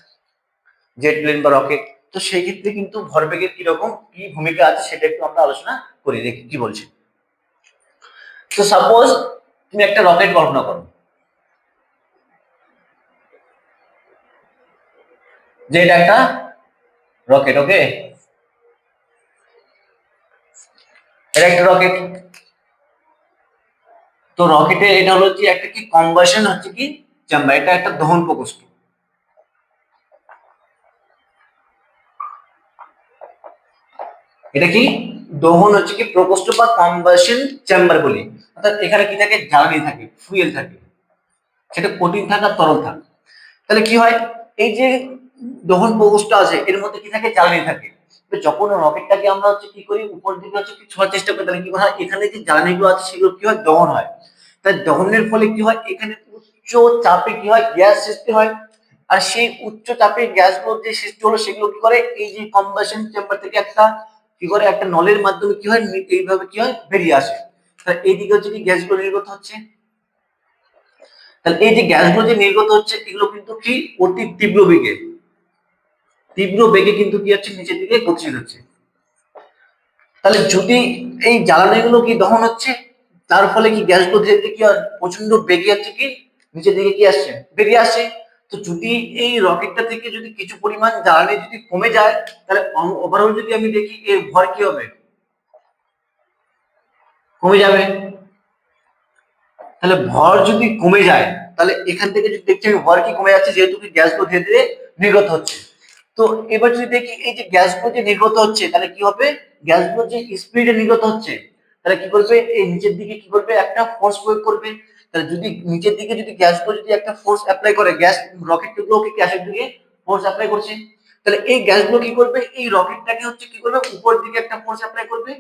জেট প্লেন বা রকেট। তো সেই ক্ষেত্রে কিন্তু ভরবেগের কিরকম কি ভূমিকা আছে সেটা একটু আমরা আলোচনা করি, দেখি কি বলছে। তো সাপোজ তুমি একটা রকেট কল্পনা করো, যে এটা একটা রকেট, ওকে, এটা একটা রকেট। তো রকেটে এটা হলো যে একটা কি কম্বাসন হচ্ছে কি চেম্বার, এটা একটা দহন প্রকোষ্ঠ। এটা কি দহন হচ্ছে কি প্রকোষ্ঠ বা কম্বাসন চেম্বার বলি। অর্থাৎ এখানে কি থাকে, জ্বালানি থাকে, ফুয়েল থাকে, সেটা কঠিন থাক আর তরল থাক। তাহলে কি হয়, এই যে দহন প্রকোষ্ঠ আছে এর মধ্যে কি থাকে, জ্বালানি থাকে। তো যখন রকেটটাকে আমরা হচ্ছে কি করি, উপর দিকে হচ্ছে কি ছোঁয়ার চেষ্টা করি, তাহলে কি হয়, এখানে যে জ্বালানিগুলো আছে সেগুলো কি হয়, দহন হয়। তাই দহনের ফলে কি হয়, এখানে উচ্চ চাপে কি হয়, গ্যাস সৃষ্টি হয়। আর সেই উচ্চ চাপে গ্যাসগুলো যে সৃষ্টি হলো সেগুলো কি করে, এই যে কম্বাসন চেম্বার থেকে একটা কি করে, একটা নলের মাধ্যমে কি হয়, এইভাবে কি হয়, বেরিয়ে আসে। তাহলে এইদিকে হচ্ছে কি গ্যাসগুলো নির্গত হচ্ছে। তাহলে এই যে গ্যাসগুলো যে নির্গত হচ্ছে এগুলো কিন্তু কি অতি তীব্র বেগে কিন্তু কি হচ্ছে, নিচের দিকে গতিশীল হচ্ছে। তাহলে যদি এই জ্বালানিগুলো কি দহন হচ্ছে, তার ফলে কি গ্যাসগুলো ধীরে ধীরে কি হয়, প্রচন্ড বেগে হচ্ছে কি নিচের দিকে কি আসছে, বেরিয়ে আসে। তো যদি এই রকেটটা থেকে যদি কিছু পরিমাণ জ্বালানি যদি কমে যায়, তাহলে ওভারঅল যদি আমি দেখি এর ভর কি হবে, কমে যাবে। তাহলে ভর যদি কমে যায়, তাহলে এখান থেকে যদি দেখছি আমি ভর কি কমে যাচ্ছে, যেহেতু কি গ্যাসগুলো ধীরে ধীরে নির্গত হচ্ছে। তো এবার যদি দেখি এই যে গ্যাসগুলো যে নির্গত হচ্ছে, তাহলে কি হবে, গ্যাসগুলো যে স্পিডে নির্গত হচ্ছে, তাহলে কি করবে, এই নিচের দিকে কি করবে, একটা ফোর্স প্রয়োগ করবে। তাহলে যদি নিচের দিকে যদি গ্যাসগুলো যদি একটা ফোর্স অ্যাপ্লাই করে, গ্যাস রকেট গুলোকে গ্যাসের দিকে ফোর্স অ্যাপ্লাই করছে, তাহলে এই গ্যাসগুলো কি করবে, এই রকেটটাকে হচ্ছে কি করবে, উপরের দিকে একটা ফোর্স অ্যাপ্লাই করবে,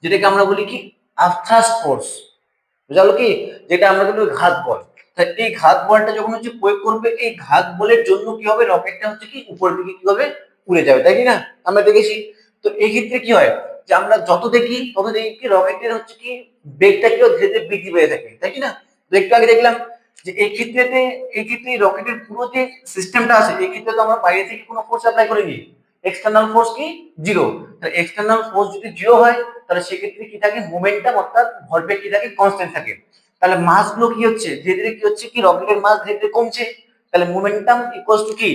যেটাকে আমরা বলি কি আপথ্রাস্ট ফোর্স। বুঝা গেল কি, যেটা আমরা কিন্তু ঘাত বল। তাই এই ঘাত বলটা যখন হচ্ছে প্রয়োগ করবে, এই ঘাত বলের জন্য কি হবে, রকেটটা হচ্ছে কি উপরের দিকে কি হবে, উড়ে যাবে, তাই কি না, আমরা দেখেছি। তো এই ক্ষেত্রে কি হয়, যে আমরা যত দেখি তত দেখি কি রকেটের হচ্ছে কি বেগটা কি ধীরে ধীরে বৃদ্ধি পেয়ে থাকে, তাই কি না। তো একটু আগে দেখলাম যে এই ক্ষেত্রে রকেটের পুরো যে সিস্টেমটা আছে, এই ক্ষেত্রে তো আমরা বাইরে থেকে কোনো ফোর্স অ্যাপ্লাই করিনি, এক্সটার্নাল ফোর্স কি জিরো। তাহলে এক্সটার্নাল ফোর্স যদি জিরো হয়, তাহলে সেক্ষেত্রে কি থাকে, মোমেন্টাম অর্থাৎ ভরবেগ কি থাকে, কনস্ট্যান্ট থাকে। তাহলে মাস গুলো কি হচ্ছে, ধীরে ধীরে কি হচ্ছে, কি রকেটের মাস ধীরে ধীরে কমছে। তাহলে মোমেন্টাম ইকুয়ালস টু কি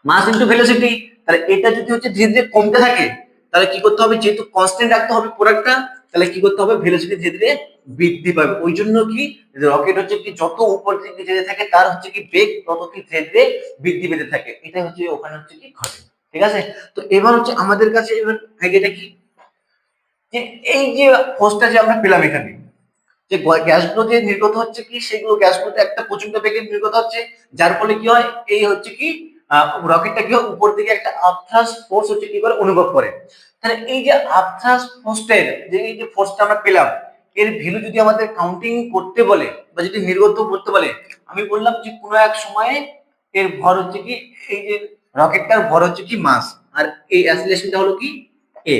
মাস ইনটু ভেলোসিটি। তাহলে এটা যদি হচ্ছে ধীরে ধীরে কমতে থাকে, তাহলে কি করতে হবে, যেহেতু কনস্ট্যান্ট রাখতে হবে প্রোডাক্টটা, তাহলে কি করতে হবে, ভেলোসিটি ধীরে ধীরে বৃদ্ধি পাবে। ওই জন্য কি রকেট হচ্ছে কি যত উপর দিকে যেতে থাকে তার হচ্ছে কি বেগ তত কি ধীরে ধীরে বৃদ্ধি পেতে থাকে, এটা হচ্ছে ওখানে হচ্ছে কি ঘটে। ঠিক আছে। তো এবার হচ্ছে আমাদের কাছে এবার আইডিয়াটা কি, যে এই যে ফোর্সটা যে আমরা পেলাম এখানে, যে গ্যাসগুলো যে নির্গত হচ্ছে কি, সেগুলো গ্যাসগুলো একটা প্রচন্ড বেগে নির্গত হচ্ছে, যার ফলে কি হয়, এই হচ্ছে কি রকেটটা কি হয়, উপর দিকে একটা আপথ্রাস্ট ফোর্স হচ্ছে কি করে অনুভব করে। তাহলে এই যে আপথ্রাস্ট ফোর্সের যে এই যে ফোর্সটা আমরা পেলাম, এর ভ্যালু যদি আমাদের কাউন্টিং করতে বলে বা যদি নির্গত করতে বলে, আমি বললাম যে কোনো এক সময়ে এর ভর হচ্ছে কি, এই যে রকেটটার ভর হচ্ছে কি মাস, আর এই অ্যাসিলেশনটা হলো কি এ।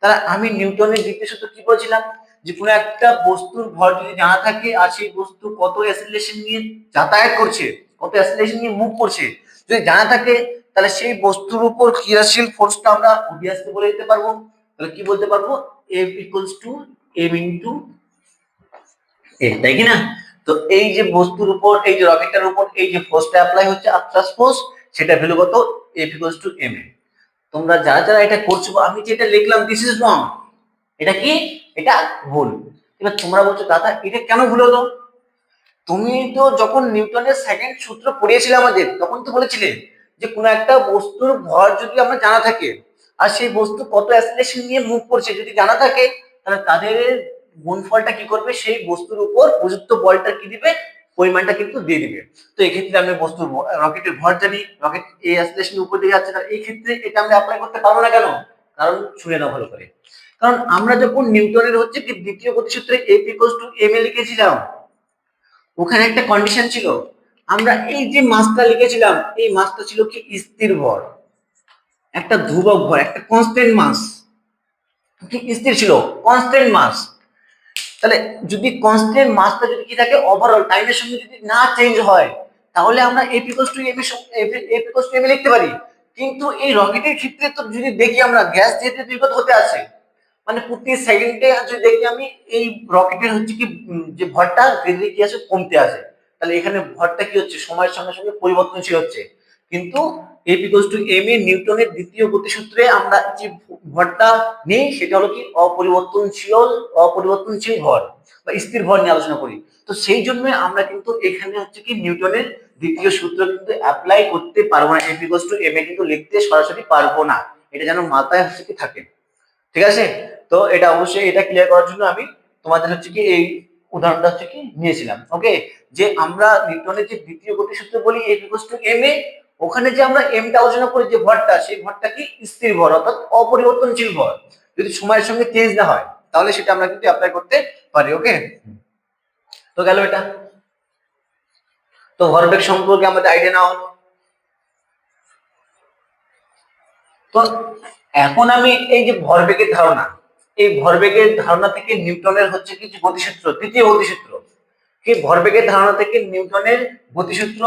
তাহলে আমি নিউটনের দ্বিতীয় সূত্র কি বলছিলাম, যে কোনো একটা বস্তুর ভর যদি জানা থাকে আর সেই বস্তু কত অ্যাসিলেশন নিয়ে যাতায়াত করছে, কত অ্যাসিলেশন নিয়ে মুভ করছে, যদি জানা থাকে, তাহলে সেই বস্তুর উপর ক্রিয়াশীল ফোর্সটা আমরা অবভিয়াসলি বলে দিতে পারবো। তাহলে কি বলতে পারবো, F equals to m into A, তাই কি না। তো এই যে বস্তুর উপর, এই যে রকেটটার উপর এই যে ফোর্সটা অ্যাপ্লাই হচ্ছে আপথ্রাস্ট ফোর্স, সেটা ভ্যালু কত, F ইকুয়ালস টু m। তোমরা যারা যারা এটা করছো, আমি যেটা লিখলাম দিস ইজ রং, এটা কি, এটা ভুল। এবার তোমরা বলছো দাদা এটা কেন ভুল হলো, তুমি তো যখন নিউটনের সেকেন্ড সূত্র পড়িয়েছিলে আমাদের, তখন তো বলেছিলে যে কোনো একটা বস্তুর ভর যদি আমরা জানা থাকে আর সেই বস্তু কত অ্যাসিলেশন নিয়ে মুভ করছে যদি জানা থাকে, তাহলে তাদের গুণফলটা কি করবে, সেই বস্তুর উপর প্রযুক্ত বলটা কি দিবে, পরিমাণটা কিন্তু দিয়ে দিবে। তো এই ক্ষেত্রে আমরা বস্তুর রকেটের ভর জানি, রকেট এই অ্যাসিলেশনের উপর দিয়ে যাচ্ছে, তাহলে এই ক্ষেত্রে এটা আমরা অ্যাপ্লাই করতে পারবো না কেন, কারণ শুনে নাও ভালো করে। কারণ আমরা যখন নিউটনের হচ্ছে কি দ্বিতীয় গতিসূত্রে F ইকুয়ালস টু m এ লিখেছিলাম, ওখানে একটা কন্ডিশন ছিল, আমরা এই যে মাসটা লিখেছিলাম, এই মাসটা ছিল কি স্থির ভর, একটা ধ্রুবক ভর, একটা কনস্ট্যান্ট মাস, কি স্থির ছিল, কনস্ট্যান্ট মাস। তাহলে যদি কনস্ট্যান্ট মাসটা যদি কি থাকে, ওভারঅল টাইমের সঙ্গে যদি না চেঞ্জ হয়, তাহলে আমরা এপি ইকুয়ালস টু এম লিখতে পারি। কিন্তু এই রকেটের ক্ষেত্রে তো যদি দেখি আমরা গ্যাস যেহেতু নির্গত হতে আছে, মানে প্রতি সেকেন্ডে যদি দেখি আমি এই রকেটের হচ্ছে কি যে ভরটা ধীরে কি আছে কমতে আছে, তাহলে এখানে ভরটা কি হচ্ছে সময়ের সঙ্গে সঙ্গে পরিবর্তনশীল হচ্ছে। কিন্তু AP equals to M A নিউটনের দ্বিতীয় গতিসূত্রে আমরা যে ভরটা নেই সেটা হলো কি অপরিবর্তনশীল ভর বা স্থির ভর নিয়ে আলোচনা করি। তো সেই জন্য আমরা কিন্তু এখানে হচ্ছে কি নিউটনের দ্বিতীয় সূত্র কিন্তু অ্যাপ্লাই করতে পারবো না, AP equals to M A কিন্তু লিখতে সরাসরি পারবো না, এটা যেন মাথায় হচ্ছে কি থাকে। ঠিক আছে, তো এটা অবশ্যই এটা ক্লিয়ার করার জন্য আমি তোমাদের হচ্ছে কি এই উদাহরণটা হচ্ছে কি নিয়েছিলাম। ওকে, যে আমরা নিউটনের যে দ্বিতীয় গতিসূত্র বলি F equals to M A, ওখানে যে আমরা এমটা আলোচনা করি যে ভরটা, সেই ভরটা কি স্থির ভর অর্থাৎ অপরিবর্তনশীল ভর, যদি সময়ের সঙ্গে চেঞ্জ না হয় তাহলে সেটা আমরা কিন্তু অ্যাপ্লাই করতে পারি। ওকে, তো গেল এটা। তো ভরবেগ সম্পর্কে আমাদের আইডিয়া নেওয়া হলো। তো এখন আমি এই যে ভরবেগের ধারণা, এই ভরবেগের ধারণা থেকে নিউটনের হচ্ছে কি গতিসূত্র, তৃতীয় গতিসূত্র, কি ভরবেগের ধারণা থেকে নিউটনের গতিসূত্র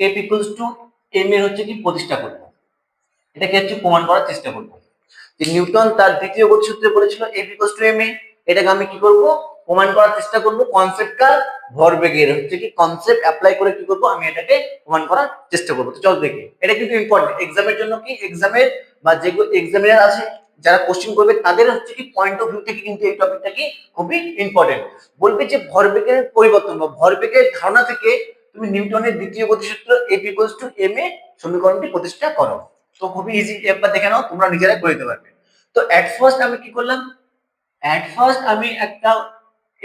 এফ ইকুয়ালস টু এম এর হচ্ছে কি প্রতিষ্ঠা করব, এটাকে হচ্ছে প্রমাণ করার চেষ্টা করব যে নিউটন তার দ্বিতীয় গতিসূত্রে বলেছিল F equals to M A, এটাকে আমি কি করব প্রমাণ করার চেষ্টা করব কনসেপ্টটা ভরবেগের হচ্ছে কি কনসেপ্ট অ্যাপ্লাই করে কি করব আমি এটাকে প্রমাণ করার চেষ্টা করব। তো চল দেখি, এটা কিন্তু ইম্পর্টেন্ট এক্সামের জন্য, কি এক্সামের বা যেগুলো এক্সামিনার আছে যারা কোশ্চেন করবে তাদের হচ্ছে কি পয়েন্ট অফ ভিউ থেকে কিন্তু এই টপিকটা কি খুবই ইম্পর্টেন্ট। বলবে যে ভরবেগের পরিবর্তন বা ভরবেগের ধারণা থেকে তুমি নিউটনের দ্বিতীয় গতিসূত্র F equals to M A সমীকরণটি প্রতিষ্ঠা করো। তো খুবই ইজি, একবার দেখে নাও, তোমরা নিজেরাই করে দিতে পারবে। তো এট ফার্স্ট আমি কি করলাম, এট ফার্স্ট আমি একটা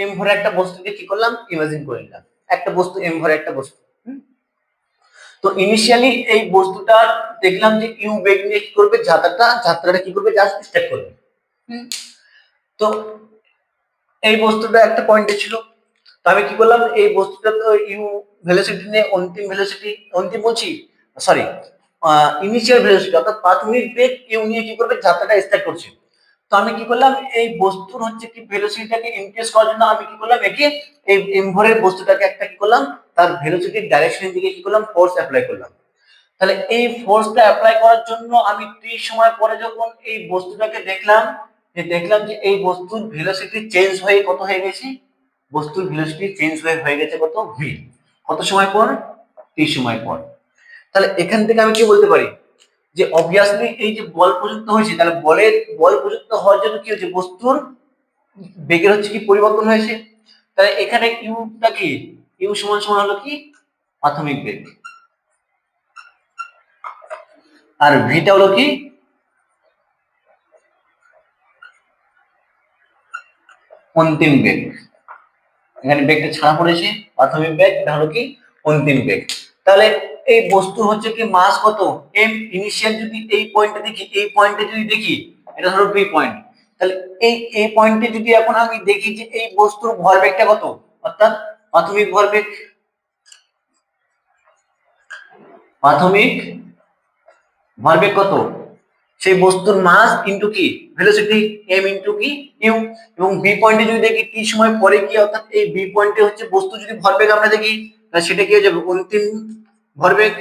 এম ভরে একটা বস্তুকে কি করলাম ইমাজিন করে নিলাম, একটা বস্তু এম ভরে একটা বস্তু। তো ইনিশিয়ালি এই বস্তুটা দেখলাম যে ইউ বেগ নিয়ে কি করবে, যাত্রাটা কি করবে জাস্ট স্টার্ট করবে। তো এই বস্তুটা একটা পয়েন্টে ছিল, তো আমি কি করলাম এই বস্তুটা তো ইউ ভেলোসিটি নিয়ে অন্তিম বলছি সরি ইনিশিয়াল ভেলোসিটি অর্থাৎ প্রাথমিক বেগ ইউ নিয়ে কি করবে যাত্রাটা স্টার্ট করছে। তো আমি কি করলাম এই বস্তুর হচ্ছে কি ভেলোসিটিটাকে ইনক্রিজ করার জন্য আমি কি করলাম একে এই এমভরের বস্তুটাকে একটা কি করলাম তার ভেলোসিটির ডাইরেকশনের দিকে কি করলাম ফোর্স অ্যাপ্লাই করলাম। তাহলে এই ফোর্সটা অ্যাপ্লাই করার জন্য আমি টি সময় পরে যখন এই বস্তুটাকে দেখলাম যে এই বস্তুর ভেলোসিটি চেঞ্জ হয়ে কত হয়ে গেছে, বস্তুর ভেলোসিটি চেঞ্জ হয়ে গেছে কত ভি, কত সময় পর টি সময় পর। তাহলে এখান থেকে আমি কি বলতে পারি যে অবভিয়াসলি এই যে বল প্রযুক্ত হয়েছে, তাহলে বল প্রযুক্ত হওয়ার জন্য কি হচ্ছে বস্তুর বেগের হচ্ছে কি পরিবর্তন হয়েছে। তাহলে এখানে ইউটা কি ইউ সমান সমান হলো কি প্রাথমিক বেগ, আর ভিটা হলো কি অন্তিম বেগ। এখানে বেগটা ছাড়া পড়েছে, প্রাথমিক বেগ, এটা হলো কি অন্তিম বেগ। তাহলে এই বস্তু হচ্ছে কি মাস কত এম, ইনিশিয়াল যদি এই পয়েন্টে দেখি, এই পয়েন্টে যদি দেখি এটা ধরো বি পয়েন্ট, তাহলে এই পয়েন্টে যদি এখন আমি দেখি যে এই বস্তুর ভরবেগটা কত, অর্থাৎ প্রাথমিক ভরবেগ, প্রাথমিক ভরবেগ কত, সেই বস্তুর মাস ইনটু কি ভেলোসিটি এম ইনটু কি ইউ। এবং বি পয়েন্টে যদি দেখি টি সময় পরে কি, অর্থাৎ এই বি পয়েন্টে হচ্ছে বস্তু যদি ভরবেগ আমরা দেখি তাহলে সেটা কি হয়ে যাবে অন্তিম ভরবেগ।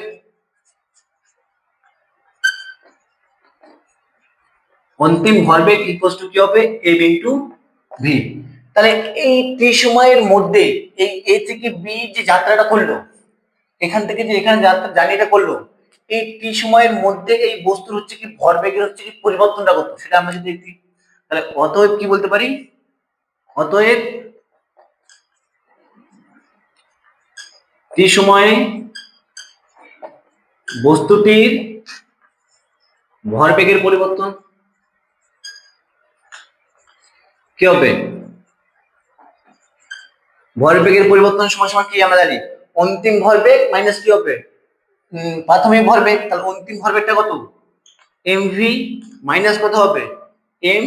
অন্তিম ভরবেগ ইকুয়ালস টু কি হবে এম ইনটু ভি। তাহলে এই টি সময়ের মধ্যে এই এ থেকে বি যে যাত্রাটা করলো, এখান থেকে যে এখানে জার্নিটা করলো, এই টি সময়ের মধ্যে এই বস্তুর হচ্ছে কি ভরবেগের হচ্ছে কি পরিবর্তনটা কত সেটা আমরা যদি দেখি, তাহলে অতএব কি বলতে পারি, অতএব টি সময়ে বস্তুটির ভরবেগের পরিবর্তন কি হবে, ভরবেগের পরিবর্তন সমান সমান কি আমরা জানি অন্তিম ভরবেগ মাইনাস কি হবে প্রাথমিক ভরবেগ। তাহলে অন্তিম ভরবেগটা কত এমভি মাইনাস কত হবে এম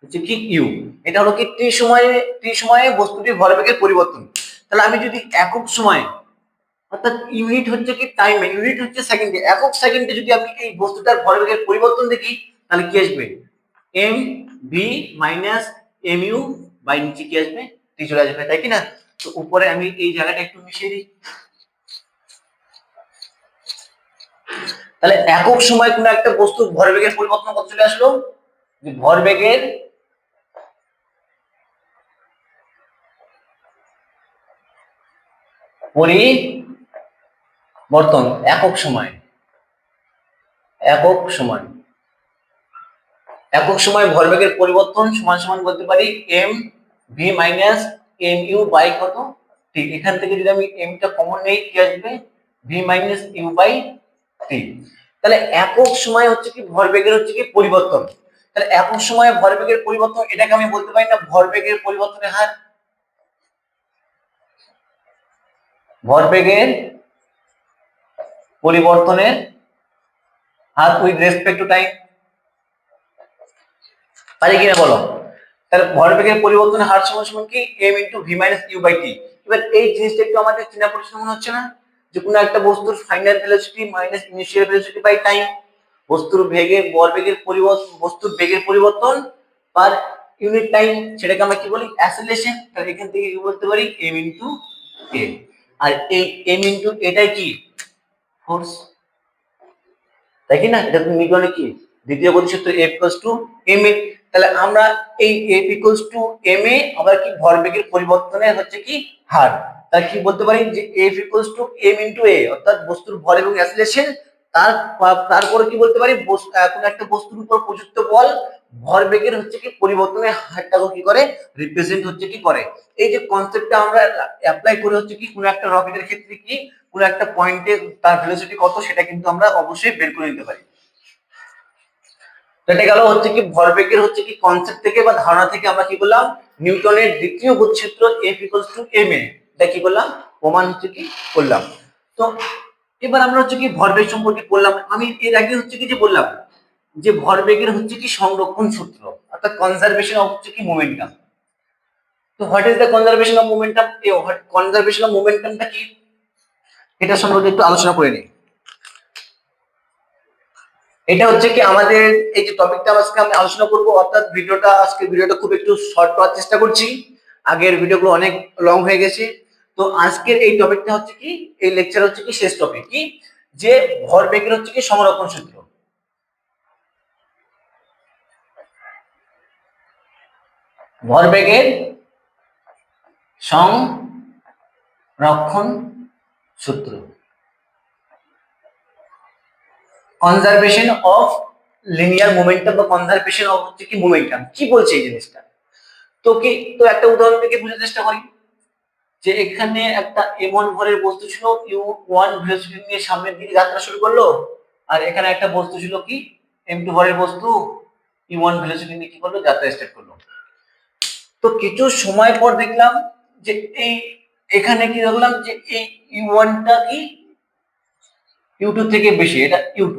হচ্ছে কি ইউ। এটা হলো কি টি সময়ে বস্তুটির ভরবেগের পরিবর্তন। তাহলে আমি যদি একক সময়ে অর্থাৎ ইউনিট হচ্ছে কি টাইম, ইউনিট হচ্ছে সেকেন্ডে, একক সেকেন্ডে যদি আমি এই বস্তুটার ভরবেগের পরিবর্তন দেখি তাহলে কি আসবে M V minus M U by নিচে কি আসবে টি চলে আসবে, তাই কি না। তো উপরে আমি এই জায়গাটা একটু মিশিয়ে দিই, তাহলে একক সময় কোন একটা বস্তুর ভরবেগের পরিবর্তন কত চলে আসলো, যে ভরবেগের পরিবর্তন একক সময়, একক সময়, একক সময় ভরবেগের পরিবর্তন সমান সমান বলতে পারি M V minus M U by কত, ঠিক এখান থেকে যদি আমি এমটা কমন নেই কি আসবে, V minus you by T. তাহলে একক সময় হচ্ছে কি ভরবেগের হচ্ছে কি পরিবর্তন, তাহলে একক সময়ে ভরবেগের পরিবর্তন এটাকে আমি বলতে পারি না ভরবেগের পরিবর্তনের হার, ভরবেগের পরিবর্তনের her with respect to time, পারি কিনা বলো। তাহলে ভরবেগের পরিবর্তনের হার সমান সমান কি m into v minus u by t। এবার এই জিনিসটা একটু আমাদের চেনা পরিচয় মনে হচ্ছে না, যে কোনো একটা বস্তুর final velocity minus initial velocity by time, বস্তুর বেগের ভরবেগের পরিবর্তন, বস্তুর বেগের পরিবর্তন পার ইউনিট টাইম, সেটাকে আমরা কি বলি অ্যাসেলেরেশন। তাহলে এখান থেকে কি বলতে পারি m ইনটু a, আর এই m ইনটু এটাই কি ফোর্স, তাই কি না, এটা নিউটনের কি দ্বিতীয় গতিসূত্র F ইকুয়ালস টু ma। তাহলে আমরা এই F ইকুয়ালস টু ma আবার কি ভরবেগের পরিবর্তনের হচ্ছে কি হার, তাহলে কি বলতে পারি যে F equals to m into a, অর্থাৎ বস্তুর ভর এবং অ্যাসেলেরেশন, তারপরে কি বলতে পারি কোন একটা বস্তুর উপর প্রযুক্ত বল ভরবেগের হচ্ছে কি পরিবর্তনের হারটাকে কি করে রিপ্রেজেন্ট হচ্ছে কি করে। এই যে কনসেপ্টটা আমরা অ্যাপ্লাই করে হচ্ছে কি কোন একটা রকেটের ক্ষেত্রে কি কোন একটা পয়েন্টে তার ভেলোসিটি কত সেটা কিন্তু আমরা অবশ্যই বের করে নিতে পারি। এটা গেল হচ্ছে কি ভরবেগের হচ্ছে কি কনসেপ্ট থেকে বা ধারণা থেকে আমরা কি করলাম নিউটনের দ্বিতীয় গতিসূত্র F ইকুয়ালস টু ma এটা কি করলাম প্রমাণ হচ্ছে কি করলাম। তো এবার আমরা হচ্ছে কি ভরবেগ সম্পর্কে বললাম, আমি এর আগে হচ্ছে কি যে বললাম যে ভরবেগের হচ্ছে কি সংরক্ষণ সূত্র অর্থাৎ কনজারভেশন অফ হচ্ছে কি মোমেন্টাম। তো what is the conservation of momentum, এই কনজারভেশন অফ মোমেন্টামটা কি এটা সম্পর্কে একটু আলোচনা করে নিই। এটা হচ্ছে কি আমাদের এই যে টপিকটা আজকে আমি আলোচনা করব, অর্থাৎ ভিডিওটা খুব একটু শর্ট করার চেষ্টা করছি, আগের ভিডিওগুলো অনেক লং হয়ে গেছে। তো আজকের এই টপিকটা হচ্ছে কি এই লেকচার হচ্ছে কি শেষ টপিক কি যে ভরবেগের হচ্ছে কি সংরক্ষণ সূত্র, ভরবেগের সংরক্ষণ সূত্র, কনজারভেশন অফ লিনিয়ার মোমেন্টাম বা কনজারভেশন অফ হচ্ছে কি মোমেন্টাম কি বলছে এই জিনিসটা। তো একটা উদাহরণ থেকে বোঝার চেষ্টা করি, যে এখানে একটা m1 ভরের বস্তু ছিল u1 ভেলোসিটি নিয়ে সামনের দিকে যাত্রা শুরু করলো, আর এখানে একটা বস্তু ছিল কি m2 ভরের বস্তু u1 ভেলোসিটি নিয়ে কি করলো যাত্রা স্টার্ট করলো। তো কিছু সময় পর দেখলাম যে এই এখানে কি দেখলাম যে এই u1টা কি u2 থেকে বেশি, এটা u2,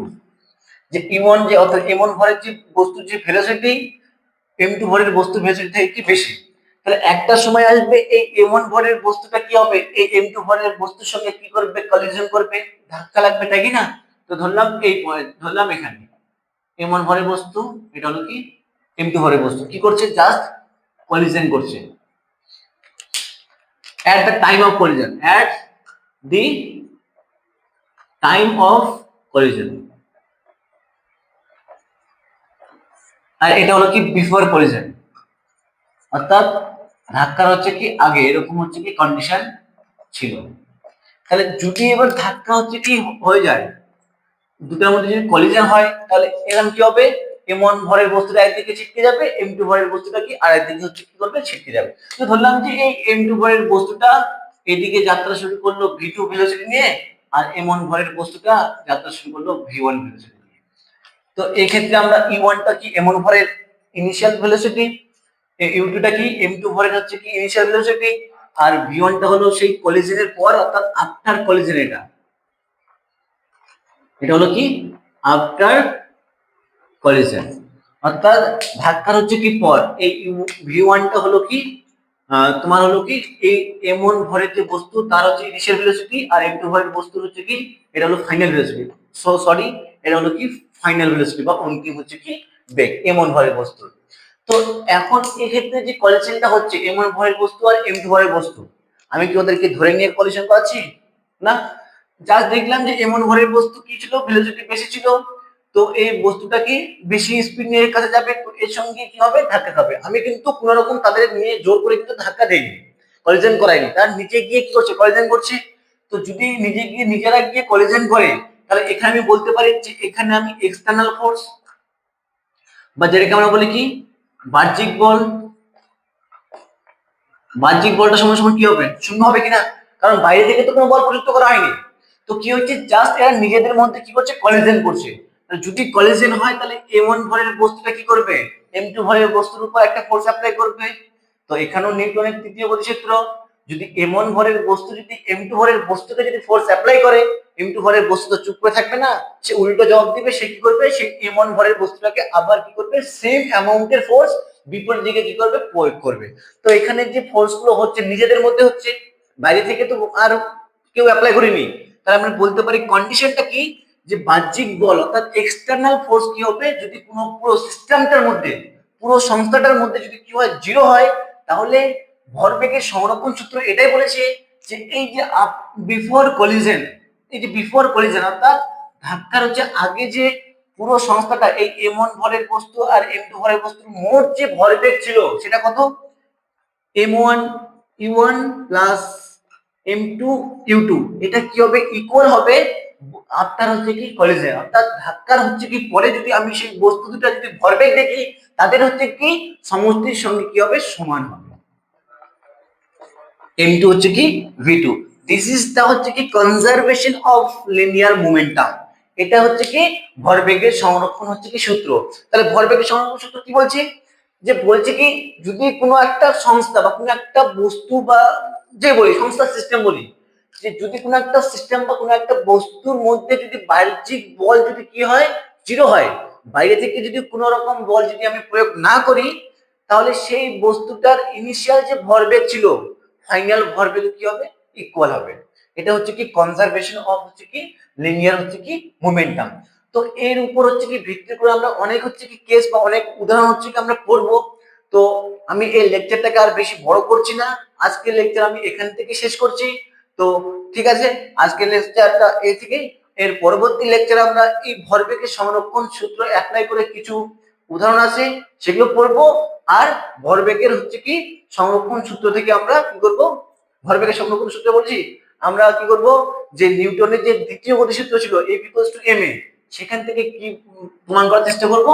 যে u1 যে অর্থাৎ m1 ভরের যে বস্তুর যে ভেলোসিটি m2 ভরের বস্তুর ভেলোসিটি থেকে কি বেশি। তাহলে একটা সময় আসবে এই m1 ভরের বস্তুটা কি হবে এই m2 ভরের বস্তুর সঙ্গে কি করবে কলিশন করবে, ধাক্কা লাগবে, তাই কি না। তো ধরলাম এই পয়েন্ট ধরলাম এখানে m1 ভরের বস্তু এটা হলো কি m2 ভরের বস্তু কি করছে জাস্ট কলিশন করছে at the time of collision, at the time of collision, আর এটা হলো কি বিফোর কলিশন, অর্থাৎ ধাক্কার হচ্ছে কি আগে এরকম হচ্ছে কি কন্ডিশন ছিল। তাহলে যদি এবার ধাক্কা হচ্ছে কি হয়ে যায় দুটোর মধ্যে যদি কলিশন হয় তাহলে এরকম কি হবে m1 ভরের বস্তুটা একদিকে ছিটকে যাবে, m2 ভরের বস্তুটা কি আর একদিকে হচ্ছে কি করবে ছিটকে যাবে। তো ধরলাম যে এই m2 ভরের বস্তুটা এদিকে যাত্রা শুরু করলো v2 ভেলোসিটি নিয়ে, আর m1 ভরের বস্তুটা যাত্রা শুরু করলো v1 ভেলোসিটি নিয়ে। তো এই ক্ষেত্রে আমরা e1 টা কি m1 ভরের ইনিশিয়াল ভেলোসিটি, u2 টা কি m2 ভরের হচ্ছে কি ইনিশিয়াল ভেলোসিটি, আর v1 টা হলো সেই কলিশনের পর অর্থাৎ আফটার কলিশন, এটা হলো কি আফটার কলিশন, অর্থাৎ ধাক্কার হচ্ছে কি পর এই v1 টা হলো কি তোমার হলো কি এই m1 ভরের যে বস্তু তার হচ্ছে ইনিশিয়াল ভেলোসিটি, আর m2 ভরের বস্তু হচ্ছে কি এটা হলো ফাইনাল ভেলোসিটি, সরি এটা হলো কি ফাইনাল ভেলোসিটি বা অন্তিম হচ্ছে কি বেগ m1 ভরের বস্তু। তো এখন এই ক্ষেত্রে যে কলিশনটা হচ্ছে m1 ভরের বস্তু আর m2 ভরের বস্তু, আমি কি ওদেরকে ধরে নিয়ে কলিশন করাচ্ছি না, জাস্ট দেখলাম যে এমন ভরের বস্তু কি ছিল, ভেলোসিটি বেশি ছিল, তো এই বস্তুটা কি বেশি স্পিড নিয়ে এর কাছে যাবে, তো এর সঙ্গে কি হবে, ধাক্কা খাবে। আমি কিন্তু কোন রকম তাদের নিয়ে জোর করে কিন্তু ধাক্কা দেইনি, কলিশন করাইনি, তার নিচে গিয়ে কি করছে, কলিশন করছে। তো যদি নিজে গিয়ে নিজেরা গিয়ে কলিশন করে, তাহলে এখানে আমি বলতে পারি যে এখানে আমি এক্সটার্নাল ফোর্স বা যেটাকে আমরা বলি কি বাহ্যিক বল, বাহ্যিক বলটা সময় সময় কি হবে, শূন্য হবে কিনা, কারণ বাইরে থেকে তো কোনো বল প্রযুক্ত করা হয়নি। তো কি হচ্ছে, জাস্ট এরা নিজেদের মধ্যে কি করছে, কলিশন করছে। যদি কলিশন হয় তাহলে এম1 ভরের বস্তুটা কি করবে, এম2 ভরের বস্তুর উপর একটা ফোর্স অ্যাপ্লাই করবে। তো এখানেও নিউটনের তৃতীয় গতিসূত্র, যদি এম1 ভরের বস্তু যদি এম2 ভরের বস্তুকে যদি ফোর্স অ্যাপ্লাই করে, এম2 ভরের বস্তু তো চুপ করে থাকবে না, সে উল্টো জবাব দিবে, সে কি করবে, সে এম1 ভরের বস্তুটাকে আবার কি করবে, সেম অ্যামাউন্টের ফোর্স বিপরীত দিকে কি করবে, প্রয়োগ করবে। তো এখানে যে ফোর্স গুলো হচ্ছে নিজেদের মধ্যে হচ্ছে, বাইরে থেকে তো আর কেউ অ্যাপ্লাই করেনি। তাহলে আমরা বলতে পারি কন্ডিশনটা কি, যে বাহ্যিক বল অর্থাৎ এক্সটার্নাল ফোর্স কি হবে, যদি কোনো পুরো সিস্টেমটার মধ্যে, পুরো সংস্থাটার মধ্যে যদি কি হয়, জিরো হয়, তাহলে ভরবেগের সংরক্ষণ সূত্র এটাই বলেছে যে এই যে বিফোর কলিশন, এই যে বিফোর কলিশন অর্থাৎ ধাক্কার হচ্ছে আগে যে পুরো সংস্থাটা, এই এম1 ভরের বস্তু আর এম2 ভরের বস্তুর মোট যে ভরবেগ ছিল সেটা কত, m1 u1 plus m2 u2, এটা কি হবে, ইকুয়াল হবে আফটার হচ্ছে কি কলিশন, অর্থাৎ ধাক্কার হচ্ছে কি পরে যদি আমি সেই বস্তু দুটো যদি ভরবেগ দেখি, তাদের হচ্ছে কি সমষ্টির সঙ্গে কি হবে, সমান হবে। m2 হচ্ছে কি v2, দিস ইজ দা হচ্ছে কি কনজারভেশন অফ লিনিয়ার মোমেন্টাম, এটা হচ্ছে কি ভরবেগের সংরক্ষণ হচ্ছে কি সূত্র। তাহলে ভরবেগের সংরক্ষণ সূত্র কি বলছে, যে বলছে কি যদি কোনো একটা সংস্থা বা কোনো একটা বস্তু বা যে বলি সংস্থা সিস্টেম বলি, যে যদি কোনো একটা সিস্টেম বা কোনো একটা বস্তুর মধ্যে যদি বাহ্যিক বল যদি কি হয়, জিরো হয়, বাইরে থেকে যদি কোনো রকম বল যদি আমি প্রয়োগ না করি, তাহলে সেই বস্তুটার ইনিশিয়াল যে ভরবেগ ছিল, ফাইনাল ভরবেগ কি হবে, ইকুয়াল হবে। এটা হচ্ছে কি কনজারভেশন অফ হচ্ছে কি লিনিয়ার হচ্ছে কি মোমেন্টাম। তো এর উপর হচ্ছে কি ভিত্তি করে আমরা অনেক হচ্ছে কি কেস বা অনেক উদাহরণ হচ্ছে কি আমরা পড়ব। তো আমি এই লেকচারটাকে আর বেশি বড় করছি না, আজকের লেকচার আমি এখান থেকে শেষ করছি। তো ঠিক আছে, আজকের লেকচারটা এ থেকেই, এর পরবর্তী লেকচারে আমরা এই ভরবেগের সংরক্ষণ সূত্র অ্যাপ্লাই করে কিছু উদাহরণ আছে সেগুলো পড়বো। আর ভরবেগের হচ্ছে কি সংরক্ষণ সূত্র থেকে আমরা কি করব, ভরবেগের সংরক্ষণ সূত্র বলছি, আমরা কি করব, যে নিউটনের যে দ্বিতীয় গতিসূত্র ছিল F ইকুয়ালস টু ma, সেখান থেকে কি প্রমাণ করার চেষ্টা করব,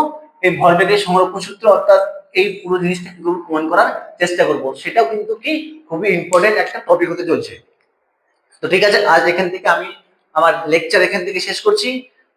এই ভরবেগের সংরক্ষণ সূত্র অর্থাৎ এই পুরো জিনিসটা কি করব, প্রমাণ করার চেষ্টা করব। সেটাও কিন্তু কি খুবই ইম্পর্টেন্ট একটা টপিক হতে চলছে। তো ঠিক আছে, আজ এখান থেকে আমি আমার লেকচার এখান থেকে শেষ করছি।